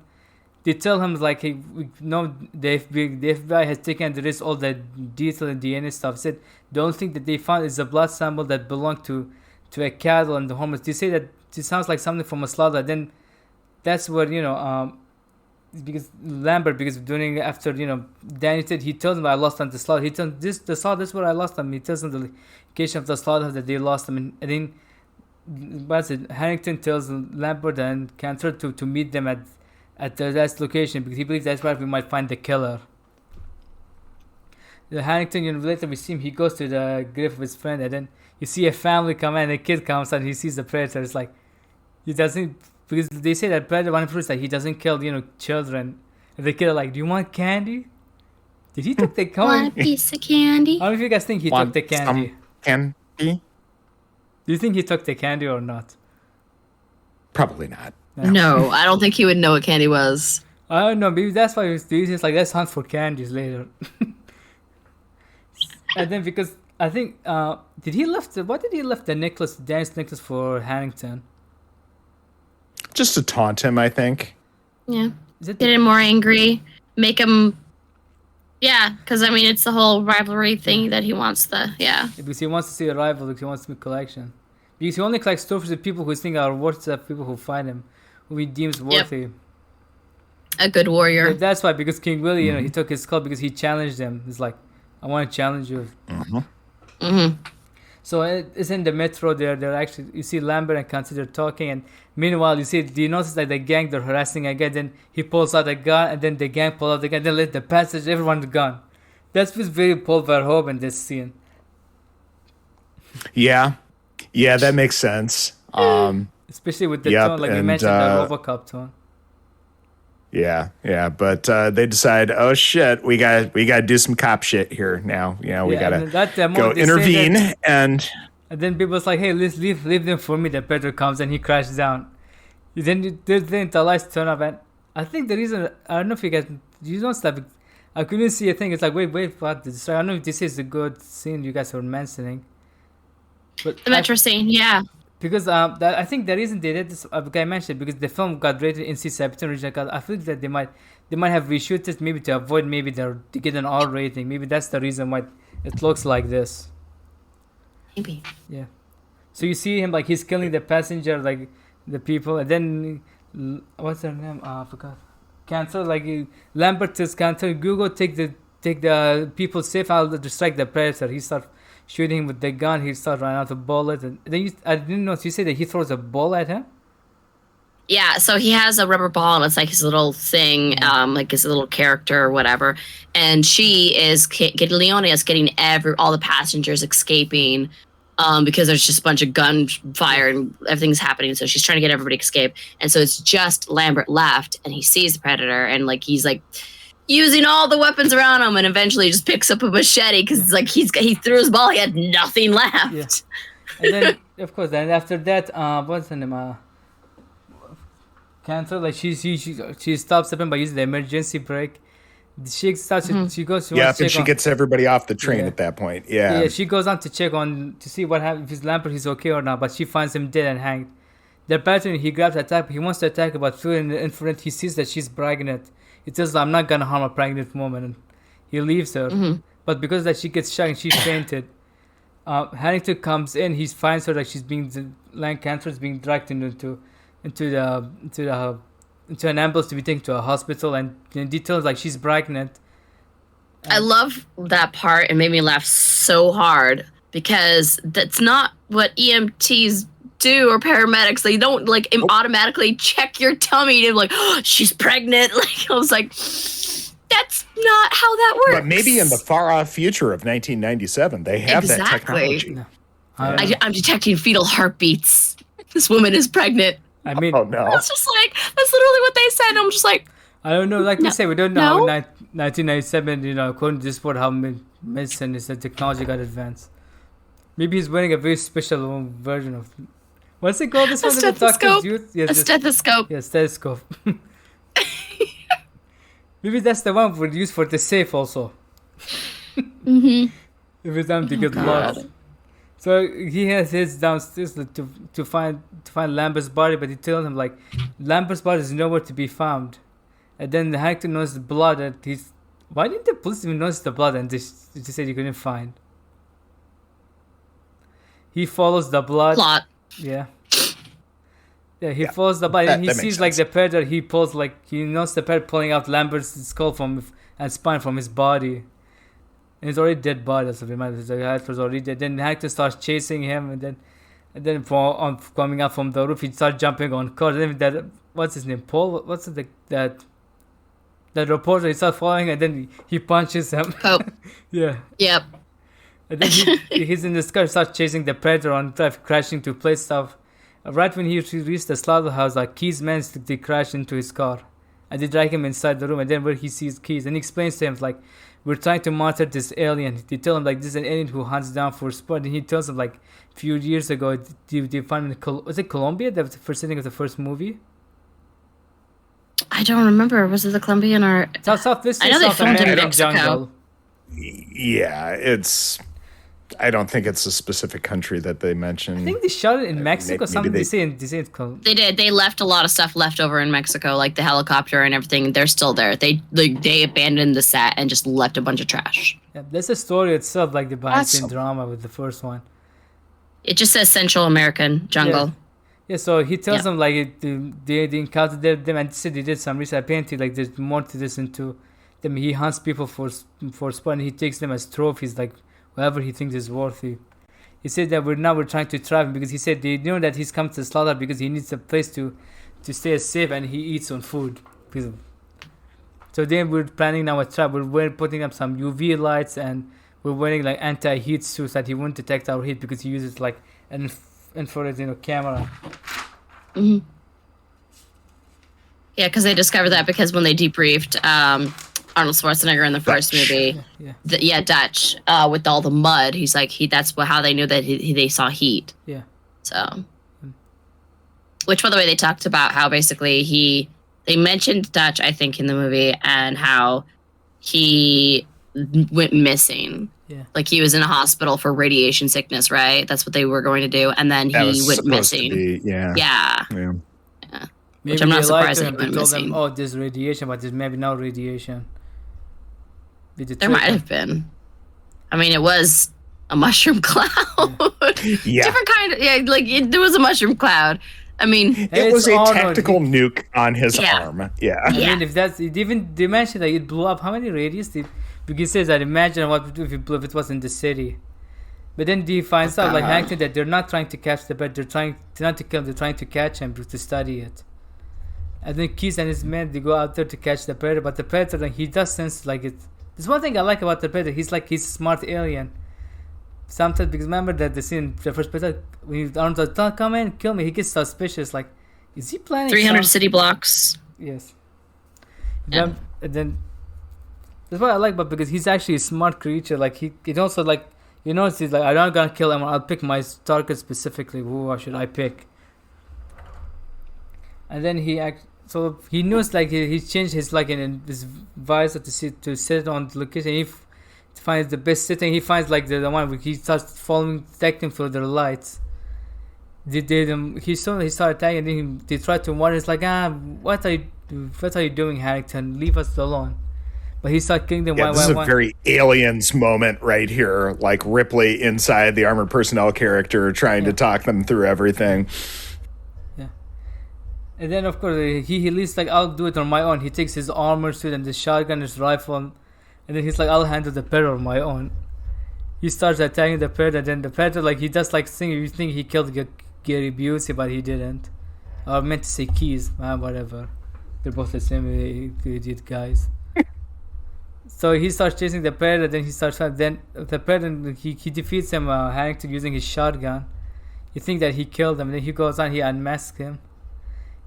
They tell him like, hey, we know the FBI has taken and erased all the detail and DNA stuff. Said the only thing that they found is a blood sample that belonged to a cattle and the homeless. They say that it sounds like something from a slaughter. Then that's where because Lambert, because during after Danny said he told him I lost on the slaughter. He told him the slaughter, this is where I lost them. He tells him the location of the slaughter that they lost them, and then Harrington tells Lambert and Cantor to meet them at that location because he believes that's where we might find the killer. Harrington, later we see him, he goes to the grave of his friend, and then you see a family come and a kid comes and he sees the predator. It's like, he doesn't, because they say that predator, one proves that he doesn't kill, children. And the kid are like, do you want candy? Did he take the candy? want a piece of candy? I don't know if you guys think he took the candy. Candy? Do you think he took the candy or not? Probably not. No, I don't think he would know what candy was. I don't know. Maybe that's why he's like, let's hunt for candies later. And then because I think, what did he left the necklace, Danny's necklace for Harrington? Just to taunt him, I think. Yeah. Is it Get him more angry. Make him... Yeah, because, I mean, it's the whole rivalry thing that he wants because he wants to see a rival, because he wants to make collection. Because he only collects trophies of people who think are worth of people who find him, who he deems worthy. A good warrior. But that's why, because King Willie, he took his skull because he challenged him. He's like, I want to challenge you. So it's in the metro. They're actually, you see Lambert and Conti, they're talking, and meanwhile do you notice that the gang, they're harassing a guy, then he pulls out a gun, and then the gang pull out the gun, then let the passage, everyone's gone. That's just very Paul Verhoeven in this scene. Yeah, that makes sense. Especially with the tone, like you mentioned, the RoboCop tone. Yeah, but they decide, oh shit, we gotta do some cop shit here now. We gotta go intervene, and then people's like, hey, let's leave them for me. The predator comes and he crashes down. Then the lights turn off, and I think the reason, I don't know if you guys, you don't stop. I couldn't see a thing. It's like, wait, what? I don't know if this is a good scene you guys were mentioning. But The metro scene, yeah. because I think the reason they did this, like I mentioned, because the film got rated NC-17 original cut. I feel that they might have reshoot it maybe to avoid to get an R rating. Maybe that's the reason why it looks like this. Maybe. Yeah. So you see him like he's killing the passenger, like the people, and then what's her name? I forgot. Cancer, like Lambert says, Cancer, Google take the people safe. I'll distract the predator. He starts shooting him with the gun. He starts running out of bullets, and then I didn't know. You say that he throws a ball at him. Yeah, so he has a rubber ball, and it's like his little thing, like his little character or whatever. And she is Leone is getting all the passengers escaping, because there's just a bunch of gunfire and everything's happening. So she's trying to get everybody to escape, and so it's just Lambert left, and he sees the predator, and like he's like using all the weapons around him, and eventually just picks up a machete because it's like he threw his ball, he had nothing left. Yeah. And then of course, then after that, what's her name? Cancer, like she stops him by using the emergency brake. She starts. She goes. But she gets everybody off the train at that point. Yeah. Yeah. She goes on to check to see what happens, if his Lambert is okay or not. But she finds him dead and hanged. The pattern, he grabs attack. He wants to attack her, but through an infrared, he sees that she's pregnant. He tells her, "I'm not gonna harm a pregnant woman," and he leaves her. But because that she gets shot and she fainted. Harrington comes in. He finds her like she's being lung cancer is being dragged into an ambulance to be taken to a hospital, and in details like she's pregnant. I love that part. It made me laugh so hard because that's not what EMTs do or paramedics. They don't like automatically check your tummy to like, oh, she's pregnant. Like I was like, that's not how that works. But maybe in the far off future of 1997, they have that technology. No. I'm detecting fetal heartbeats. This woman is pregnant. I mean, oh no, It's just like that's literally what they said. I'm just like, I don't know. Like we say, we don't No. know how 1997. According to this report, how medicine is the technology got advanced. Maybe he's wearing a very special version of. What's it called? This a one that the doctors stethoscope. use? A stethoscope. Yeah, stethoscope. Maybe that's the one we use for the safe also. Mm-hmm. If it's empty, get lost. So he has his downstairs to find Lambert's body, but he tells him like Lambert's body is nowhere to be found. And then the Harrington knows the blood that he's. Why didn't the police even notice the blood and just said you couldn't find? He follows the blood. Plot. Yeah. Yeah, he follows the blood and he that sees makes like sense. the predator. He pulls like he knows the predator pulling out Lambert's skull and spine from his body. And it's already dead body. That's what reminds me. The guy was already dead. Then Harrington starts chasing him, and then coming out from the roof, he starts jumping on cars. And then that what's his name? Paul. What's that reporter? He starts following, and then he punches him. Pope. Yeah. Yep. And then he's in this car, starts chasing the predator on traffic, crashing to place stuff. Right when he reached the slaughterhouse, like Keys' men, they crash into his car, and they drag him inside the room. And then where he sees Keys, and he explains to him like, "We're trying to monitor this alien." They tell him like this is an alien who hunts down for sport. And he tells them like a few years ago they found was it Colombia? That was the first setting of the first movie. I don't remember. Was it the Colombian or? This I know they South filmed in American Mexico. jungle. Yeah, I don't think it's a specific country that they mentioned. I think they shot it in Mexico. maybe Something they- they say it's They did. They left a lot of stuff left over in Mexico, like the helicopter and everything. They're still there. They abandoned the set and just left a bunch of trash. Yeah, that's the story itself, like the behind scene Awesome. drama with the first one. It just says Central American jungle. Yeah, so he tells Yeah. them like they encountered them and said they did some research. Apparently, like there's more to this into them. He hunts people for sport and he takes them as trophies, like whatever he thinks is worthy. He said that we're trying to trap him because he said they know that he's come to slaughter because he needs a place to stay safe and he eats on food. So then we're planning now a trap. We're putting up some UV lights and we're wearing like anti-heat suits that he won't detect our heat because he uses like an infrared camera. Mm-hmm. Yeah, because they discovered that because when they debriefed Arnold Schwarzenegger in the first movie, Dutch, with all the mud, he's like that's how they knew that they saw heat. Yeah. So, which by the way, they talked about how basically they mentioned Dutch, I think, in the movie, and how he went missing. Yeah. Like he was in a hospital for radiation sickness, right? That's what they were going to do, and then That he was went supposed to missing. be, yeah. Yeah. Maybe I'm not they lied surprised to that him. he They went told him, missing. "Oh, there's radiation, but there's maybe no radiation." There might have been. I mean, it was a mushroom cloud. Yeah. Different kind of there was a mushroom cloud. I mean, It was a Arnold. tactical nuke on his Yeah. arm. Yeah. I Yeah. mean, if that's even they mentioned that it blew up. How many radius? Because he says that imagine what would do if it was in the city. But then he finds out like Harrington that they're not trying to catch the bird. They're trying not to kill him. They're trying to catch him to study it. And then Keith and his men they go out there to catch the predator. But the predator like, he does sense like it. There's one thing I like about the predator. He's a smart alien. Sometimes because remember that the scene the first predator when Arnold don't come in kill me. He gets suspicious. Like is he planning? 300 some- city blocks. Yes. Yeah. And then that's what I like, but because he's actually a smart creature. Like he also like he's like I'm not gonna kill him. I'll pick my target specifically. Who should I pick? And then so he knows like he changed his like in his visor to sit on the location. He finds the best setting. He finds like the one where he starts detecting through their lights. He started attacking, and then they tried to warn. It's like what are you doing, Harrington? Leave us alone. But he started killing them Yeah, one this by is a one. very Aliens moment right here. Like Ripley inside the armored personnel character trying to talk them through everything. Yeah. And then, of course, he leaves like, I'll do it on my own. He takes his armor suit and the shotgun, his rifle, and then he's like, I'll handle the Predator on my own. He starts attacking the Predator, and then the Predator, like, he does like thing. You think he killed Gary Busey, but he didn't. Or meant to say Keys, whatever. They're both the same idiot guys. So he starts chasing the Predator, then he starts, then the Predator, he defeats him, Harrington, using his shotgun. You think that he killed him, and then he goes on, he unmasks him.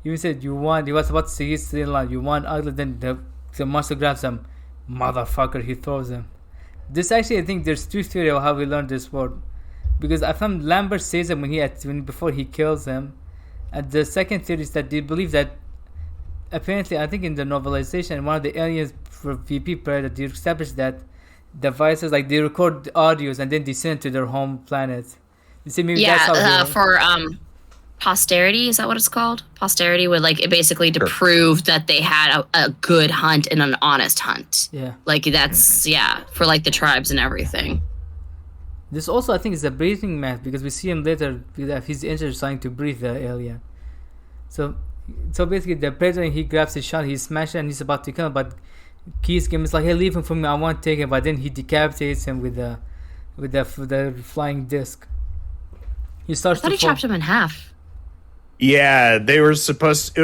He even said, you want, he was about to say, he's still alive, you want ugly, then the monster grabs him, motherfucker, he throws him. This actually, I think there's two theories of how we learned this word. Because I found Lambert says it before he kills him. And the second theory is that they believe that, apparently, I think in the novelization, one of the aliens for VP Predator, they established that devices, like they record the audios and then they send it to their home planet. You see, maybe that's how for posterity, is that what it's called? Posterity would like it basically to prove that they had a good hunt and an honest hunt. Yeah. Like that's for like the tribes and everything. This also, I think, is a breathing method because we see him later that he's injured trying to breathe the alien. So basically, the Predator, he grabs his shot, he smashes it, and he's about to kill him, but Keys is like, hey, leave him for me, I won't take him. But then he decapitates him with the flying disc. He starts I thought he chopped him in half. Yeah, it was supposed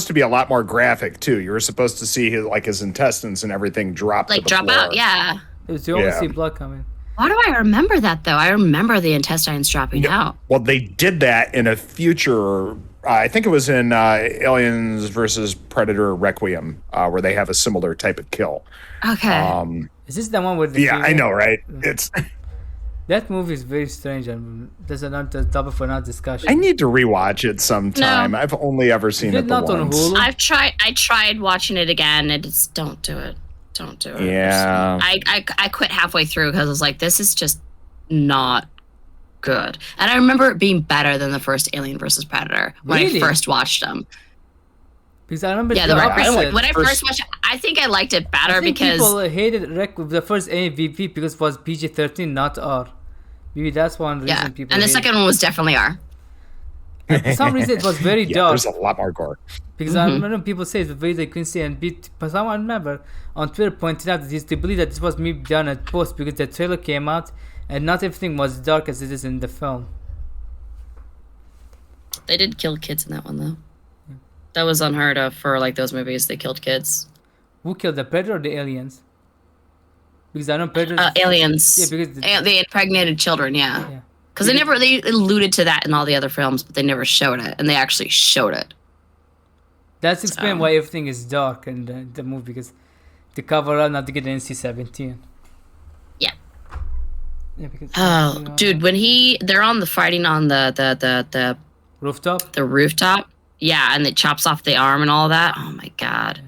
to be a lot more graphic too. You were supposed to see his intestines and everything drop like to the drop floor. out. Yeah. You always see blood coming. Why do I remember that though? I remember the intestines dropping out. Well, they did that in a future. I think it was in Aliens versus Predator Requiem, where they have a similar type of kill. Okay. Is this the one with the I know, right? It's that movie is very strange, and there's another topic for another discussion. I need to rewatch it sometime. No. I've only ever seen it not the on once. Hulu? I tried watching it again and it's don't do it. Don't do it. Yeah. I quit halfway through because I was like, this is just not good. And I remember it being better than the first Alien versus Predator when Really? I first watched them. Because I remember When I first watched it, I think I liked it better because people hated the first MVP because it was PG-13, not R. Maybe that's one reason people. And the hated second one was definitely R. it. For some reason, it was very dark. There's a lot more gore. Because I remember people say it's very they couldn't see and beat. But someone remember on Twitter pointed out that they believe that this was maybe done at post because the trailer came out and not everything was dark as it is in the film. They did kill kids in that one though. That was unheard of for like those movies. They killed kids. Who killed the Predator or the aliens? Because I know Predator. Aliens. Yeah, because they impregnated children. Yeah. Yeah. Because they alluded to that in all the other films, but they never showed it, and they actually showed it. That's explain why everything is dark in the movie because to cover up not to get NC-17. Yeah. Yeah, because Dude, when they're on the fighting on the rooftop. The rooftop, yeah, and it chops off the arm and all that. Oh my god.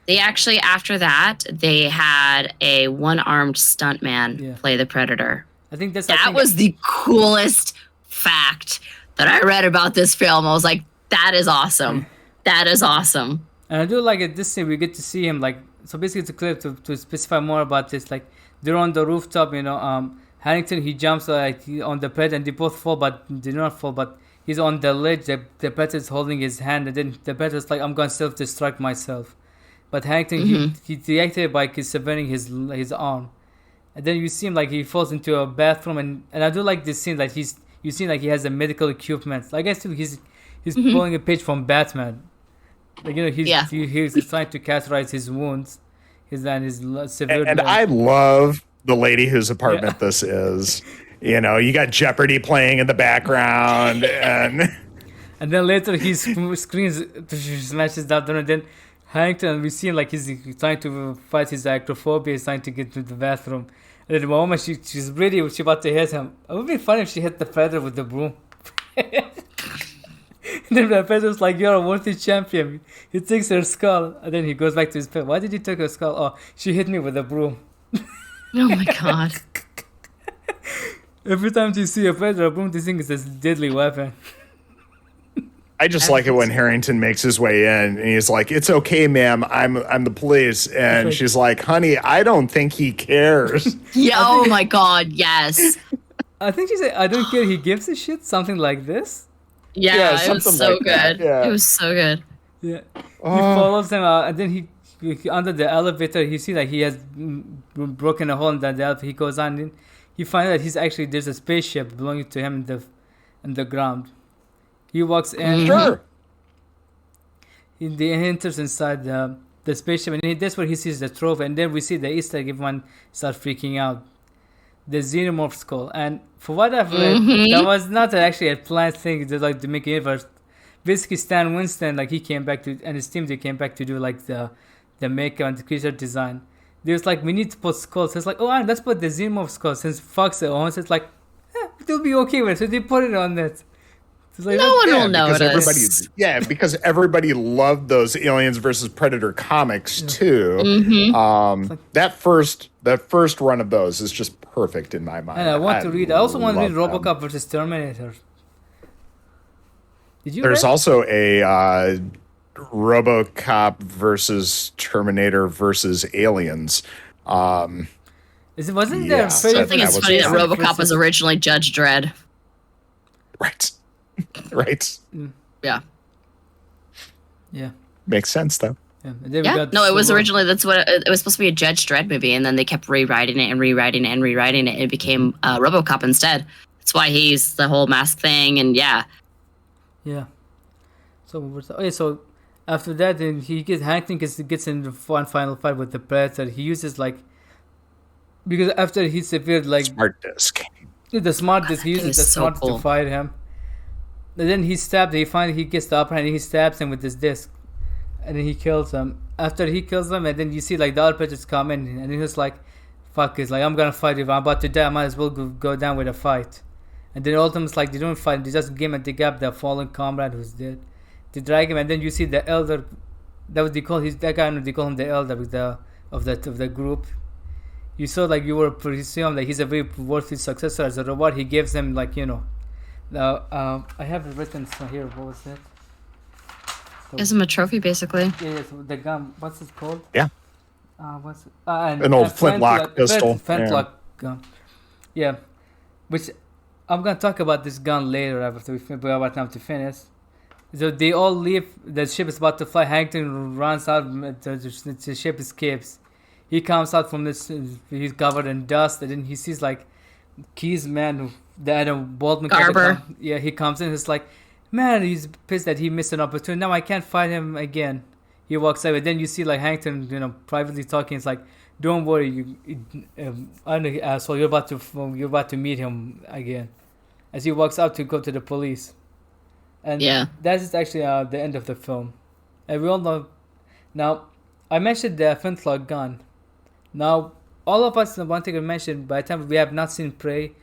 They actually after that they had a one-armed stuntman play the Predator. I think that was the coolest fact that I read about this film. I was like, that is awesome. That is awesome. And I do like at this scene we get to see him like so basically it's a clip to specify more about this, like they're on the rooftop, Harrington he jumps on the Predator and they both fall but they do not fall, but he's on the ledge, the Predator is holding his hand and then the Predator's like, I'm gonna self-destruct myself. But Harrington he deactivated by severing his arm. And then you see him like he falls into a bathroom and I do like this scene like you see like he has the medical equipment. Like I guess he's pulling a page from Batman. Like he's trying to catheterize his wounds, his severe. And I love the lady whose apartment this is. You got Jeopardy playing in the background, and then later he screams, smashes that door, and then Harrington, we see him like he's trying to fight his acrophobia, he's trying to get to the bathroom. And at the moment she's about to hit him. It would be funny if she hit the Predator with the broom. And then the Predator's like, you're a worthy champion. He takes her skull, and then he goes back to his pet. Why did he take her skull? Oh, she hit me with a broom. Oh my god. Every time you see a Predator, a broom, this thing is a deadly weapon. I just like it when Harrington makes his way in and he's like, "It's okay, ma'am. I'm the police." And she's like, "Honey, I don't think he cares." Yeah. Oh my God. Yes. I think she said, "I don't care. He gives a shit." Something like this. Yeah. It was so like that, good. yeah. It was so good. Yeah. He follows them out, and then he under the elevator. He see he has broken a hole in the elevator. He goes on, and he finds that there's a spaceship belonging to him in the ground. He walks in. Sure. He enters inside the spaceship, and that's where he sees the trophy. And then we see the Easter egg. Everyone starts freaking out. The xenomorph skull, and for what I've read, that was not actually a planned thing. Just to make a universe. Basically, Stan Winston, he came back and his team, they came back to do the makeup and the creature design. They was we need to put skulls. So it's let's put the xenomorph skull since Fox owns it. They'll be okay with it. So they put it on that. No one will notice. Because everybody loved those Aliens versus Predator comics too. That first run of those is just perfect in my mind. And I also want to read them. RoboCop versus Terminator. Did you? There's also a RoboCop versus Terminator versus Aliens. Wasn't there? I think it's funny that RoboCop was originally Judge Dredd. Right. Right. Yeah. Yeah. Makes sense though. Yeah. No, it was originally it was supposed to be a Judge Dredd movie, and then they kept rewriting it and rewriting it and rewriting it. And it became RoboCop instead. That's why he's the whole mask thing, and yeah. Yeah. So after that, then Hank gets in one final fight with the Predator. He uses because after he severed smart disc. The smart disc, he uses the smart cool. to fight him. And then he stabs. He gets the upper hand. And he stabs him with this disc, and then he kills him. After he kills him, and then you see the other Predators come in, and he's like, "Fuck it! I'm gonna fight you. I'm about to die. I might as well go down with a fight." And then ultimately, they don't fight. They just game and they grab the fallen comrade who's dead. They drag him, and then you see the elder. That was they call that guy. They call him the elder of the group. You saw you were presumed that he's a very worthy successor. As a reward, he gives him I have it written here. What was that? Gives him a trophy, basically. Yeah. So the gun. What's it called? Yeah. What's it? An old flintlock pistol. Flintlock gun. Yeah. Which I'm gonna talk about this gun later after we about time to finish. So they all leave. The ship is about to fly. Hankton runs out. The ship escapes. He comes out from this. He's covered in dust, and then he sees Key's man, the Adam Baldwin. Garber. He comes in. He's like, man, he's pissed that he missed an opportunity. Now I can't fight him again. He walks away. Then you see Hankton, privately talking. It's like, don't worry, asshole. You're about to meet him again. As he walks out to go to the police. And that is actually the end of the film. And we all know. Now, I mentioned the flintlock gun. Now, all of us, one thing I mentioned, by the time we have not seen Prey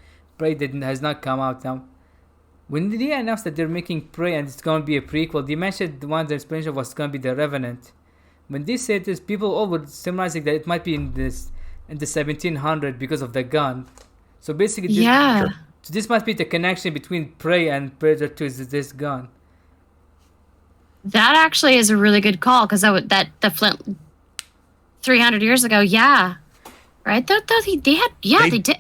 has not come out now. When they announced that they're making Prey and it's going to be a prequel, they mentioned one of the explanation was going to be The Revenant. When they said this, people all were summarizing that it might be in the 1700 because of the gun. So basically, this must be the connection between Prey and Predator 2 is this gun. That actually is a really good call because the Flint 300 years ago, right? They did.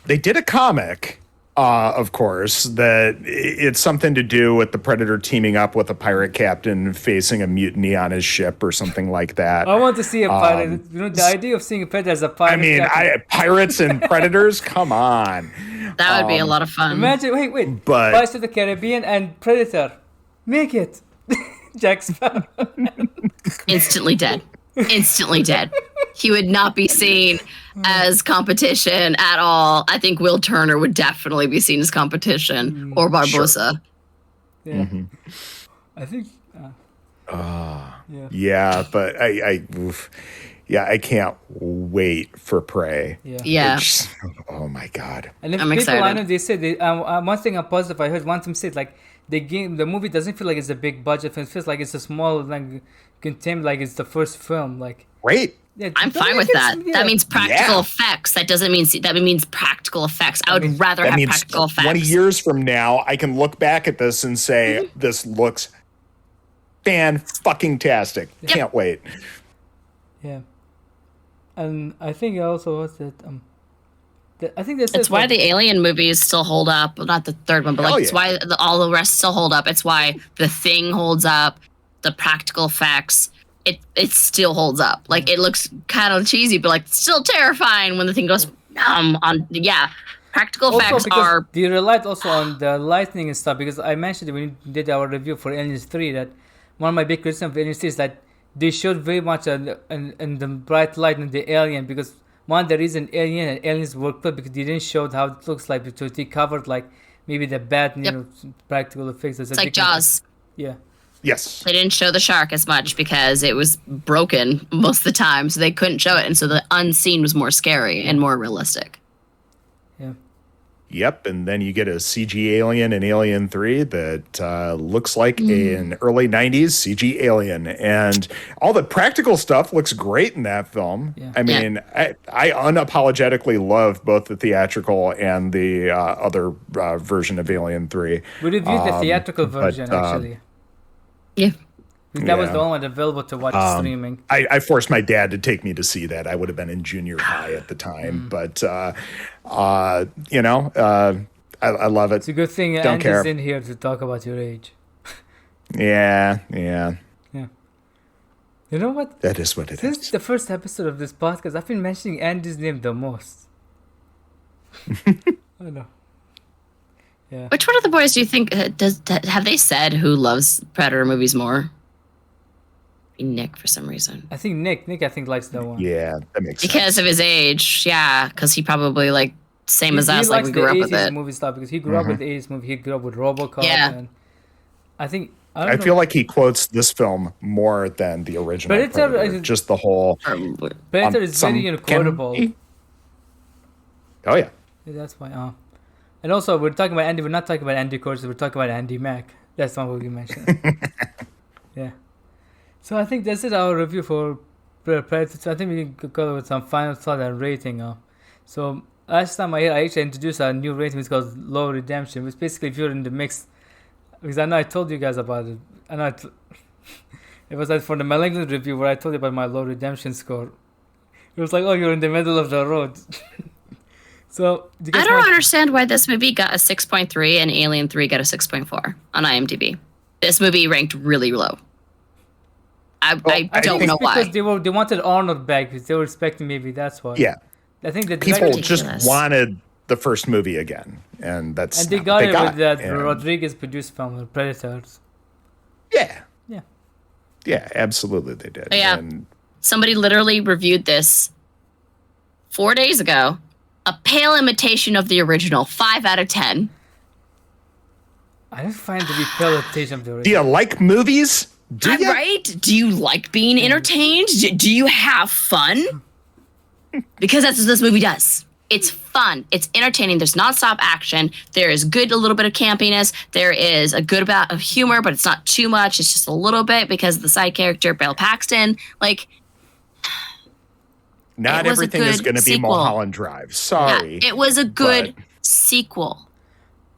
They did a comic, of course, that it's something to do with the Predator teaming up with a pirate captain facing a mutiny on his ship or something like that. I want to see a pirate. The idea of seeing a Predator as a pirate. Pirates and Predators? Come on. That would be a lot of fun. Imagine, wait. But Pirates of the Caribbean and Predator. Make it. Jack Sparrow. Instantly dead. He would not be seen as competition at all. I think Will Turner would definitely be seen as competition, or Barbosa. Sure. Yeah. Mm-hmm. I think. But I can't wait for Prey. Yeah. Oh my God. And if I'm people excited. I know, they said one thing I'm positive I heard one of them said the movie doesn't feel like it's a big budget film. It feels like it's a small contained it's the first film Great. Yeah, I'm don't fine with make it that. some- yeah. That means practical Yeah. effects. That doesn't mean that means practical effects. I would rather That have means practical effects. 20 years from now, I can look back at this and say, this looks fan-fucking-tastic. Yep. Can't wait. Yeah. And I think also what's that? I think that's It's why the Alien movies still hold up. Well, not the third one, but Hell like it's yeah. why all the rest still hold up. It's why The Thing holds up. The practical effects, it still holds up. Like it looks kind of cheesy, but like still terrifying when the thing goes on. Yeah, practical effects are. They relied also on the lightning and stuff, because I mentioned when we did our review for Aliens 3 that one of my big criticisms of Aliens 3 is that they showed very much in the bright light in the alien, because one, there is an alien and aliens work well because they didn't show how it looks like, because they covered like maybe the bad practical effects. It's like Jaws. Yeah. Yes. They didn't show the shark as much because it was broken most of the time, so they couldn't show it, and so the unseen was more scary and more realistic. Yeah. Yep, and then you get a CG alien in Alien 3 that looks like an early 90s CG alien. And all the practical stuff looks great in that film. Yeah. I mean, I unapologetically love both the theatrical and the other version of Alien 3. We reviewed the theatrical version, actually. Yeah. That was the only one available to watch streaming. I forced my dad to take me to see that. I would have been in junior high at the time. But, you know, I love it. It's a good thing Don't Andy's care. in here to talk about your age. Yeah. Yeah. You know what? That is what it Since is. the first episode of this podcast, I've been mentioning Andy's name the most. I know. Yeah. Which one of the boys do you think have they said who loves Predator movies more? Nick, for some reason. I think Nick I think likes that one. Yeah, that makes sense. Because of his age, yeah. Because he probably like same as us, like likes we grew the up with 80s it. movie stuff, because he grew up with the 80s movie. He grew up with RoboCop. Yeah. And I think I feel like he quotes this film more than the original. Predator, just the whole. Behth is very quotable. Oh yeah. Yeah, that's why. And also, we're talking about Andy. We're not talking about Andy Cordes. We're talking about Andy Mac. That's not what we mentioned. Yeah. So I think that's it. Our review for Predator. So I think we can go with some final thought and rating. So last time I actually introduced a new rating. It's called Low Redemption, which basically, if you're in the mix, because I know I told you guys about it. I know it was like for the Malignant review where I told you about my Low Redemption score. It was like, oh, you're in the middle of the road. So I don't understand why this movie got a 6.3 and Alien 3 got a 6.4 on IMDb. This movie ranked really low. I don't know why. Because they wanted Arnold back, because they were expecting maybe that's why. Yeah. I think that People ridiculous. just wanted the first movie again, and that's and they not got what it with that and- Rodriguez produced film, Predators. Yeah. Yeah. Yeah, absolutely they did. Yeah. And Somebody literally reviewed this 4 days ago. A pale imitation of the original. 5 out of 10. I don't find the repellitation of the do original. you like movies? Do you? Right? Do you like being entertained? Do you have fun? Because that's what this movie does. It's fun. It's entertaining. There's nonstop action. There is a little bit of campiness. There is a good amount of humor, but it's not too much. It's just a little bit because of the side character, Bill Paxton. Like, Not it was a everything is good going to be sequel. Mulholland Drive. Sorry. yeah, it was a good but- sequel.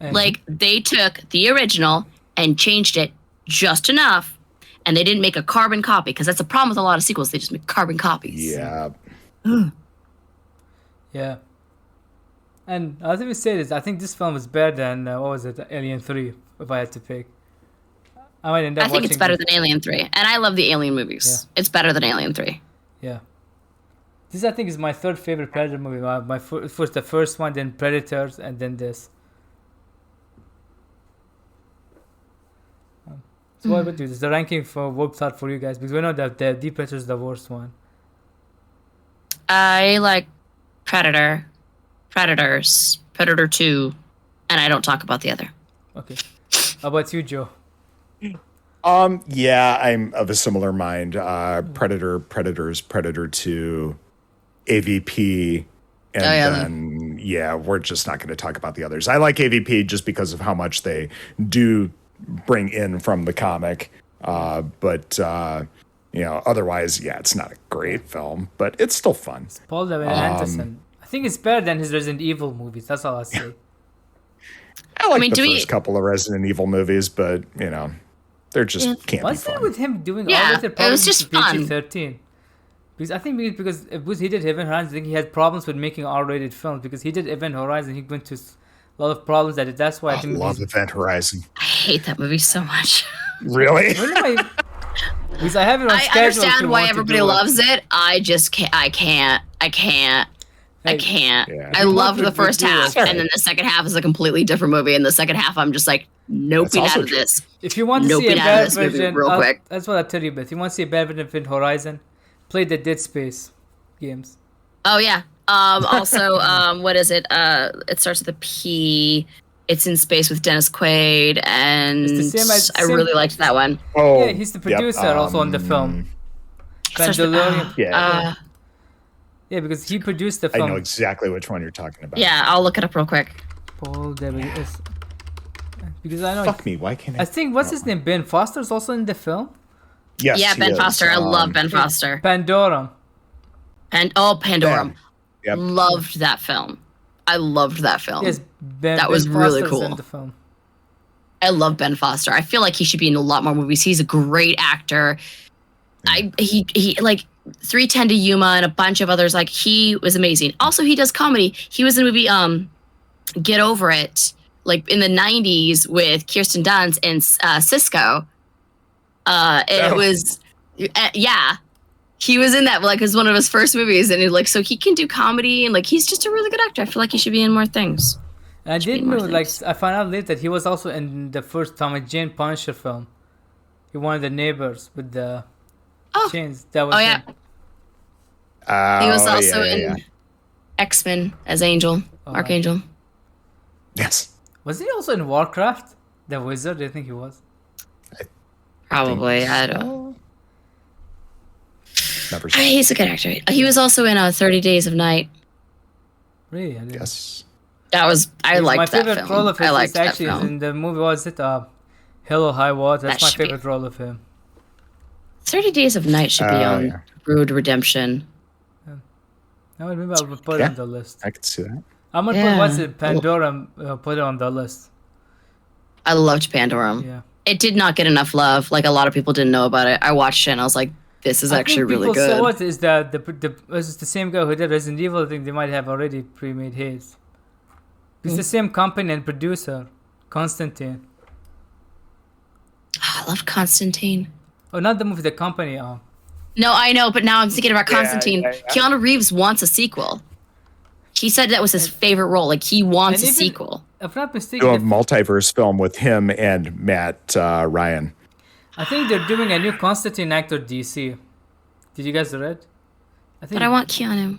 And Like, they took the original and changed it just enough, and they didn't make a carbon copy, because that's a problem with a lot of sequels. They just make carbon copies. Yeah. yeah. And I think we say this. I think this film is better than what was it, Alien 3? If I had to pick, I might end up. I think it's watching better this. than Alien 3. And I love the Alien movies. It's better than Alien 3. Yeah. This I think is my third favorite Predator movie. My first, the first one, then Predators, and then this. So what about you? Does the ranking works out for you guys? Because we know that the Predator is the worst one. I like Predator, Predators, Predator 2, and I don't talk about the other. Okay. How about you, Joe? Yeah, I'm of a similar mind. Predator, Predators, Predator 2, AVP, and then we're just not going to talk about the others. I like AVP just because of how much they do bring in from the comic. But Otherwise, yeah, it's not a great film, but it's still fun. Paul W. Anderson. I think it's better than his Resident Evil movies. That's all I say. I like the first couple of Resident Evil movies, but they're just can't be What's fun. it with him doing Yeah, all of it? it was just fun. PG-13. Because I think because he did Event Horizon, I think he had problems with making R-rated films. Because he did Event Horizon, he went to a lot of problems that that's why I think. Love Event Horizon. I hate that movie so much. Really? Because I have it on schedule. I understand why everybody loves it. I just can't. I can't. Yeah. I loved the first half, and then the second half is a completely different movie. And the second half, I'm just like, nope, out of this. If you want to see a bad version, that's what I'll tell you. But if you want to see a bad version of Event Horizon, play the Dead Space games. Oh yeah. Also, what is it? It starts with a P. It's in space with Dennis Quaid, and I really liked that one. Oh, yeah, he's the producer also on the film. Mandalorian. Yeah, because he produced the film. I know exactly which one you're talking about. Yeah, I'll look it up real quick. Paul W.S. Because I know. Fuck me, why can't I? I think what's his name? Ben Foster's also in the film. Yes. Yeah, Ben Foster. I love Ben Foster. Pandorum. Pandorum. Yep. Loved that film. I loved that film. Yes, that was really cool. In the film. I love Ben Foster. I feel like he should be in a lot more movies. He's a great actor. He like 3:10 to Yuma and a bunch of others. Like, he was amazing. Also, he does comedy. He was in the movie Get Over It, like in the 90s with Kirsten Dunst and Cisco. It was he was in that, like, it was one of his first movies, and so he can do comedy, and like he's just a really good actor. I feel like he should be in more things. And I didn't know, like, I found out later that he was also in the first Tom and Jane Punisher film. He one of the neighbors with the chains. That was him. He was also in X-Men as Archangel. Yes. Was he also in Warcraft? The Wizard? I think he was. Probably. I don't know. Never seen. He's a good actor. He was also in 30 Days of Night. Really? I didn't. Yes. I liked that film. My favorite role of his is actually in the movie, was it Hello High Water? That's my favorite role of him. 30 Days of Night should be on Road Redemption. Maybe I'll put it on the list. I could see that. I'm gonna put Pandora, put it on the list. I loved Pandorum. Yeah. It did not get enough love. Like, a lot of people didn't know about it. I watched it and I was like, this is actually really good. People saw it is that it's the same guy who did Resident Evil. I think they might have already pre-made his. It's the same company and producer, Constantine. I loved Constantine. Oh, not the movie, the company. No, I know, but now I'm thinking about Constantine. Keanu Reeves wants a sequel. He said that was his favorite role. Like, he wants a sequel. If I'm not mistaken, do a multiverse film with him and Matt Ryan. I think they're doing a new Constantine actor DC. Did you guys read? But I want Keanu.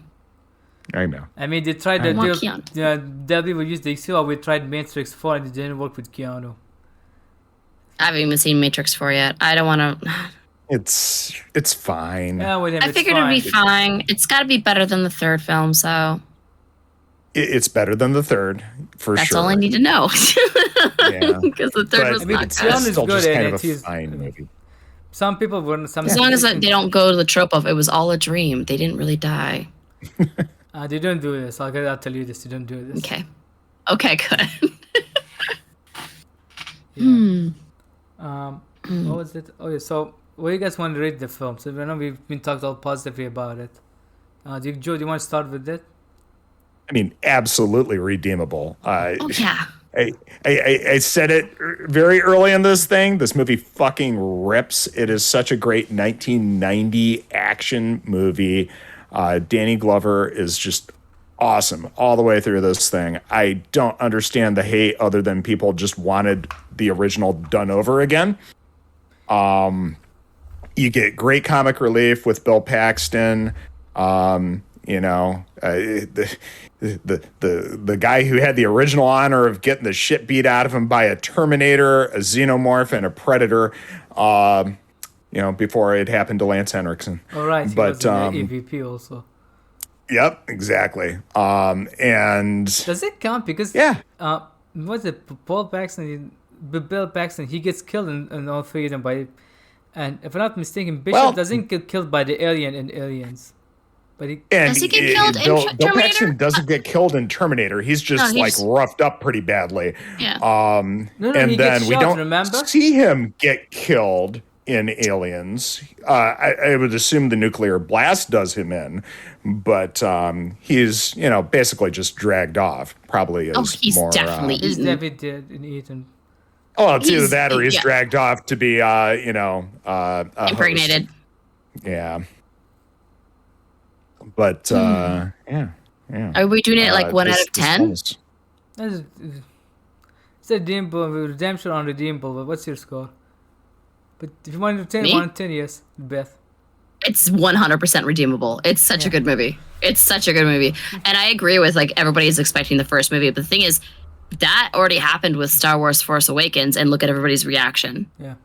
I know. I mean, they tried to do. W will use the XL. We tried Matrix 4 and it didn't work with Keanu. I haven't even seen Matrix 4 yet. I don't want to. It's fine. Yeah, with him, I figured it'd be fine. It's got to be better than the third film, so. It's better than the third, for sure. That's all I need to know. Because the third was not good. Keanu's still good just kind in of a fine movie. Some people wouldn't. As long as they don't go to the trope of it was all a dream. They didn't really die. They don't do this. I'll tell you this. They don't do this. Okay. Okay, good. What was it? Okay, so what do you guys want to rate the film? So I know we've been talking all positively about it. Joe, do you want to start with it? I mean, absolutely redeemable. Yeah. I said it very early in this thing. This movie fucking rips. It is such a great 1990 action movie. Danny Glover is just awesome all the way through this thing. I don't understand the hate other than people just wanted the original done over again. You get great comic relief with Bill Paxton. The guy who had the original honor of getting the shit beat out of him by a Terminator, a Xenomorph, and a Predator, before it happened to Lance Henriksen. All right, he was an EVP also. Yep, exactly. And does it count? Because was it Bill Paxton? He gets killed in all three of them by And if I'm not mistaken, Bishop Well- doesn't get killed by the alien in Aliens. But he... And Does he get killed in Bill Terminator? Paxton doesn't get killed in Terminator. He's just No, he's- roughed up pretty badly. Yeah. No, And he then gets we shot, don't remember? see him get killed in Aliens. I would assume the nuclear blast does him in, but he's basically just dragged off. Probably is he's more. definitely He's eaten. definitely dead and eaten. Oh, it's either He's- that or he's yeah. dragged off to be, a host. Impregnated. Yeah. But yeah. Are we doing it like 1 out this- of 10? this It's a redeemable, redemption unredeemable, but what's your score? But if you want to 10, Me? 1 to 10, yes, Beth. It's 100% redeemable. It's such a good movie. It's such a good movie. And I agree with everybody's expecting the first movie. But the thing is, that already happened with Star Wars Force Awakens, and look at everybody's reaction. Yeah.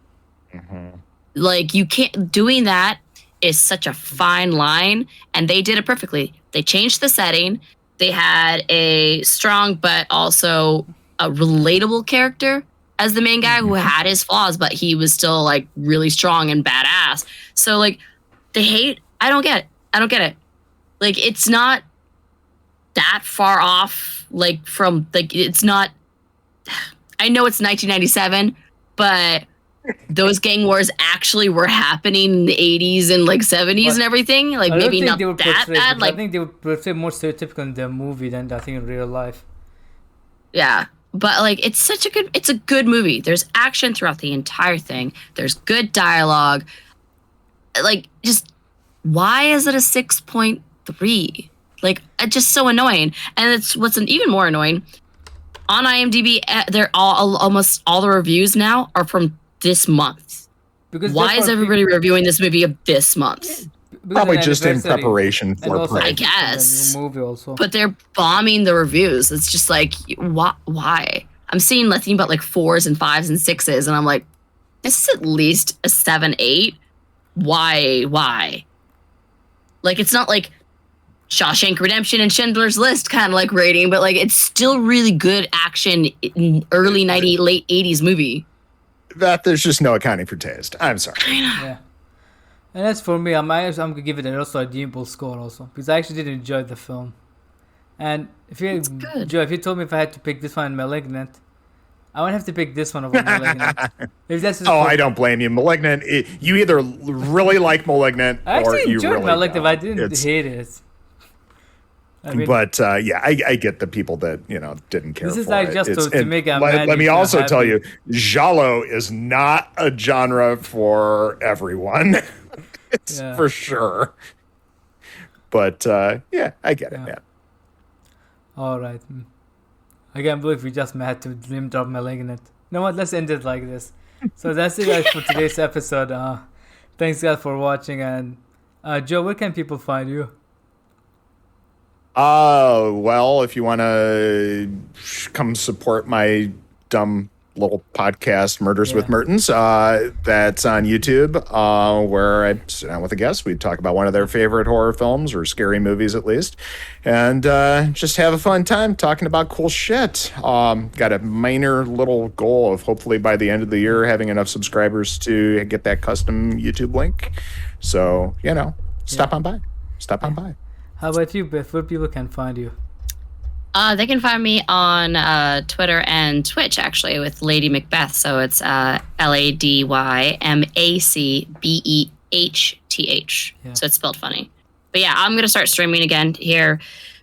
You can't, doing that is such a fine line, and they did it perfectly. They changed the setting. They had a strong but also a relatable character as the main guy who had his flaws, but he was still really strong and badass. So I don't get it. It's not that far off from it's not, I know it's 1997, but those gang wars actually were happening in the 80s and 70s and everything. I don't Maybe think not they would that portray, bad. I think they would portray more stereotypical in the movie than I think in real life. Yeah, but it's a good movie. There's action throughout the entire thing. There's good dialogue. Just why is it a 6.3? It's just so annoying. And it's what's even more annoying. On IMDb, they're almost all the reviews now are from this month. Because Why is everybody reviewing this movie of this month? Probably just in preparation and for also Prey. I guess. the movie also. But they're bombing the reviews. It's just why? I'm seeing nothing but 4s and 5s and 6s, and I'm like, this is at least a 7, 8. Why? It's not Shawshank Redemption and Schindler's List kind of rating, but it's still really good action in early 90s, late 80s movie. That there's just no accounting for taste. I'm sorry. Yeah. And as for me, I'm gonna give it also a redeemable score also because I actually did enjoy the film. And if you, good. Joe, if you told me if I had to pick this one and Malignant, I would have to pick this one over Malignant. If that's just I don't blame you. Malignant. You either really like Malignant I or actually you enjoyed really Malignant. don't. I didn't hate it. I mean, But yeah, I get the people that didn't care. This is for it. just It's- to and make a let man me feel also tell happy. you, giallo is not a genre for everyone. It's Yeah. for sure. But yeah, I get it, man. all right. I can't believe we just had to name drop Malignant. You know what? Let's end it like this. So that's it, guys, for today's episode. Thanks, guys, for watching. And Joe, where can people find you? Well, if you want to come support my dumb little podcast, Murders with Mertens, that's on YouTube, where I sit down with a guest. We talk about one of their favorite horror films or scary movies, at least, and just have a fun time talking about cool shit. Got a minor little goal of hopefully by the end of the year having enough subscribers to get that custom YouTube link. So, stop on by. Stop on by. How about you, Beth? Where people can find you? They can find me on Twitter and Twitch, actually, with LadyMacBehth. So it's LadyMacBehth. Yeah. So it's spelled funny. But yeah, I'm going to start streaming again here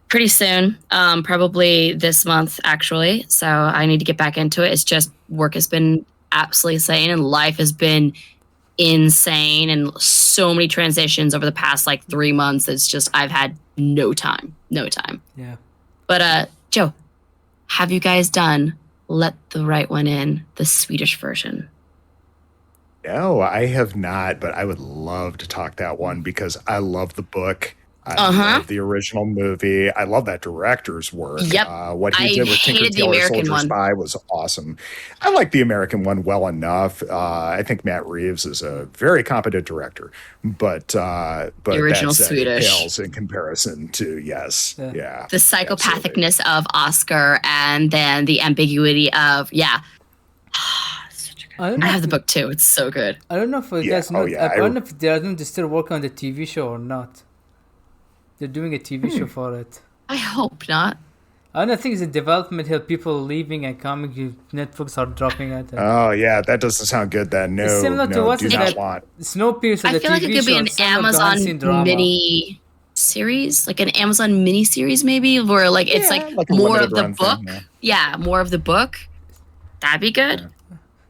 pretty soon. Probably this month, actually. So I need to get back into it. It's just work has been absolutely insane and life has been insane and so many transitions over the past 3 months. It's just I've had no time. Yeah. But Joe, have you guys done Let the Right One In, the Swedish version? No, I have not, but I would love to talk that one because I love the book. I love the original movie. I love that director's work. Yep. What he I did with Tinker hated the Tailor American Soldier one. Spy was awesome. I like the American one well enough. I think Matt Reeves is a very competent director, but The original that said, it Swedish. pales in comparison to Yeah. The psychopathicness of Oscar and then the ambiguity of, such a good I don't I know. have the book too. It's so good. I don't know if you Yeah. guys know. Oh, yeah. I don't know if they're going to still work on the TV show or not. They're doing a TV show for it. I hope not. I don't think it's in development here. People leaving and coming. Netflix are dropping it. Oh yeah, that doesn't sound good. Then It's similar to no, what do is not that? want. Snowpiercer, I the feel like TV it could be show, an similar to Amazon unseen drama. mini series, like an Amazon mini series, maybe, where like it's Yeah, like a more limited of the run book. thing, Yeah, more of the book. That'd be good.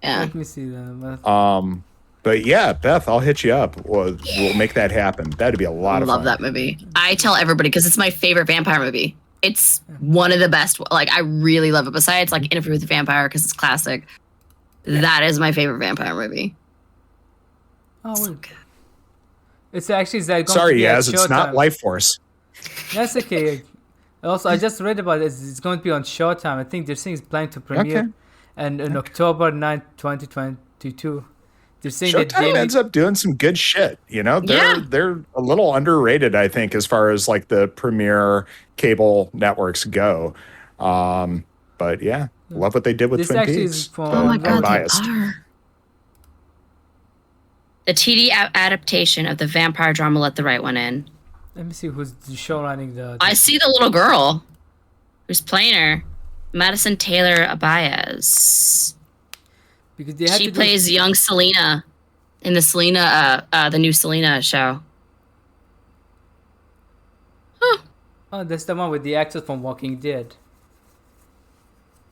Yeah. Let me see that. But yeah, Beth, I'll hit you up. We'll make that happen. That'd be a lot of fun. Love that movie. I tell everybody because it's my favorite vampire movie. It's one of the best. Like, I really love it. Besides, like, Interview with the Vampire because it's classic. That is my favorite vampire movie. Oh, So wait. good. It's actually that. Sorry, Yaz, it's not Life Force. That's okay. Also, I just read about it. It's going to be on Showtime. I think they're saying it's planning to premiere, Okay. and in October 9th, 2022. They're saying that Showtime Jamie. ends up doing some good shit. You know, Yeah. they're a little underrated, I think, as far as like the premier cable networks go. But yeah, love what they did with This Twin actually Peaks. is from- Oh my I'm god, they biased. are. The TD adaptation of the vampire drama Let the Right One In. Let me see who's the show running the. I see the little girl who's playing her. Madison Taylor Abayaz. Because they had She to do- plays young Selena in the the new Selena show. Oh, that's the one with the actors from Walking Dead.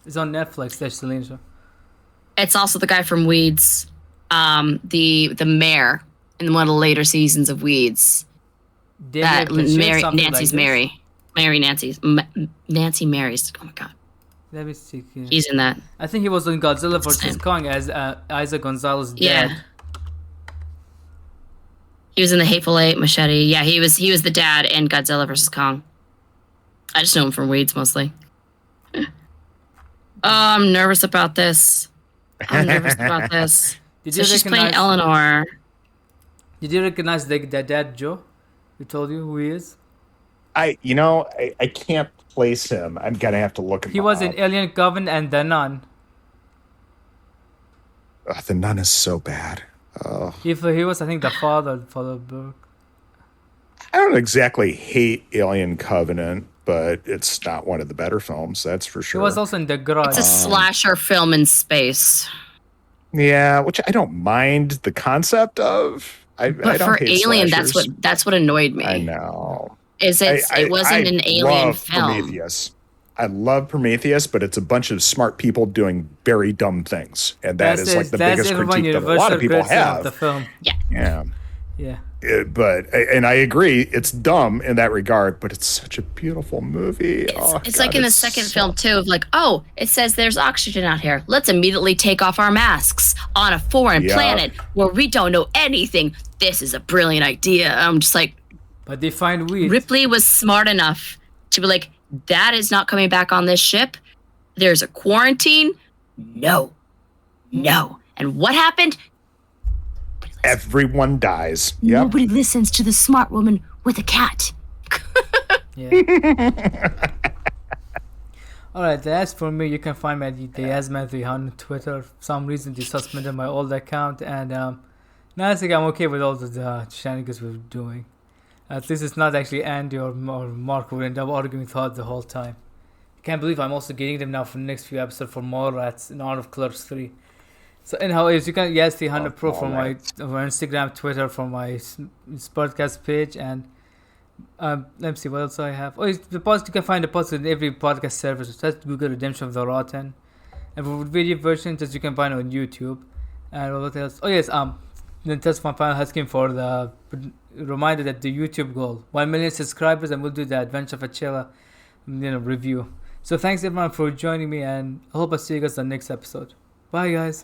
It's on Netflix. That's Selena show. It's also the guy from Weeds, the mayor in one of the later seasons of Weeds. Damien That Plachette, Mary, something Nancy's like this. Nancy Mary's. Oh my god, Let me see. Yeah. he's in that. I think he was on Godzilla vs Same. Kong as Isaac Gonzalez Yeah. dad. He was in the Hateful Eight, Machete. Yeah, he was the dad in Godzilla vs Kong. I just know him from Weeds mostly. Oh, I'm nervous about this. I'm nervous about this. Did So you she's playing recognize? Eleanor. Did you recognize the dad Joe? We told you who he is. I can't place him. I'm gonna have to look him He was up. in Alien Covenant and The Nun. Ugh, the Nun is so bad. He was, I think, the father for the book. I don't exactly hate Alien Covenant, but it's not one of the better films, that's for He sure. was also in The Grudge. It's a slasher film in space. Yeah, which I don't mind the concept of. I But don't for hate Alien, slashers. that's what annoyed me. I know. Is it wasn't an alien love film. Prometheus. I love Prometheus, but it's a bunch of smart people doing very dumb things, and that is like the biggest critique that a lot of people have. The film. Yeah. Yeah. And I agree, it's dumb in that regard, but it's such a beautiful movie. It's like in the second film too, of like, oh, it says there's oxygen out here. Let's immediately take off our masks on a foreign Yeah. planet where we don't know anything. This is a brilliant idea. I'm just like, But they find weed. Ripley was smart enough to be like, that is not coming back on this ship. There's a quarantine. No. And what happened? Everyone dies. Yep. Nobody listens to the smart woman with a cat. Yeah. Alright, that's for me. You can find me at MrYazMan300 on Twitter. For some reason, they suspended my old account, and now I think I'm okay with all the shenanigans we're doing. At least it's not actually Andy or Mark who end up arguing throughout the whole time. I can't believe I'm also getting them now for the next few episodes for more rats in honor of Clerks 3. So anyhow, as you can Yaz300 Pro from my Instagram, Twitter, from my podcast page, and let me see what else I have. Oh, the podcast, you can find the podcast in every podcast service. That's Google Redemption of the Rotten, and for video versions, just you can find it on YouTube. And what else? Oh yes, then that's my final asking for the reminder that the YouTube goal 1 million subscribers, and we'll do the Adventure of Achilla, review. So thanks everyone for joining me, and I hope I see you guys in the next episode. Bye guys.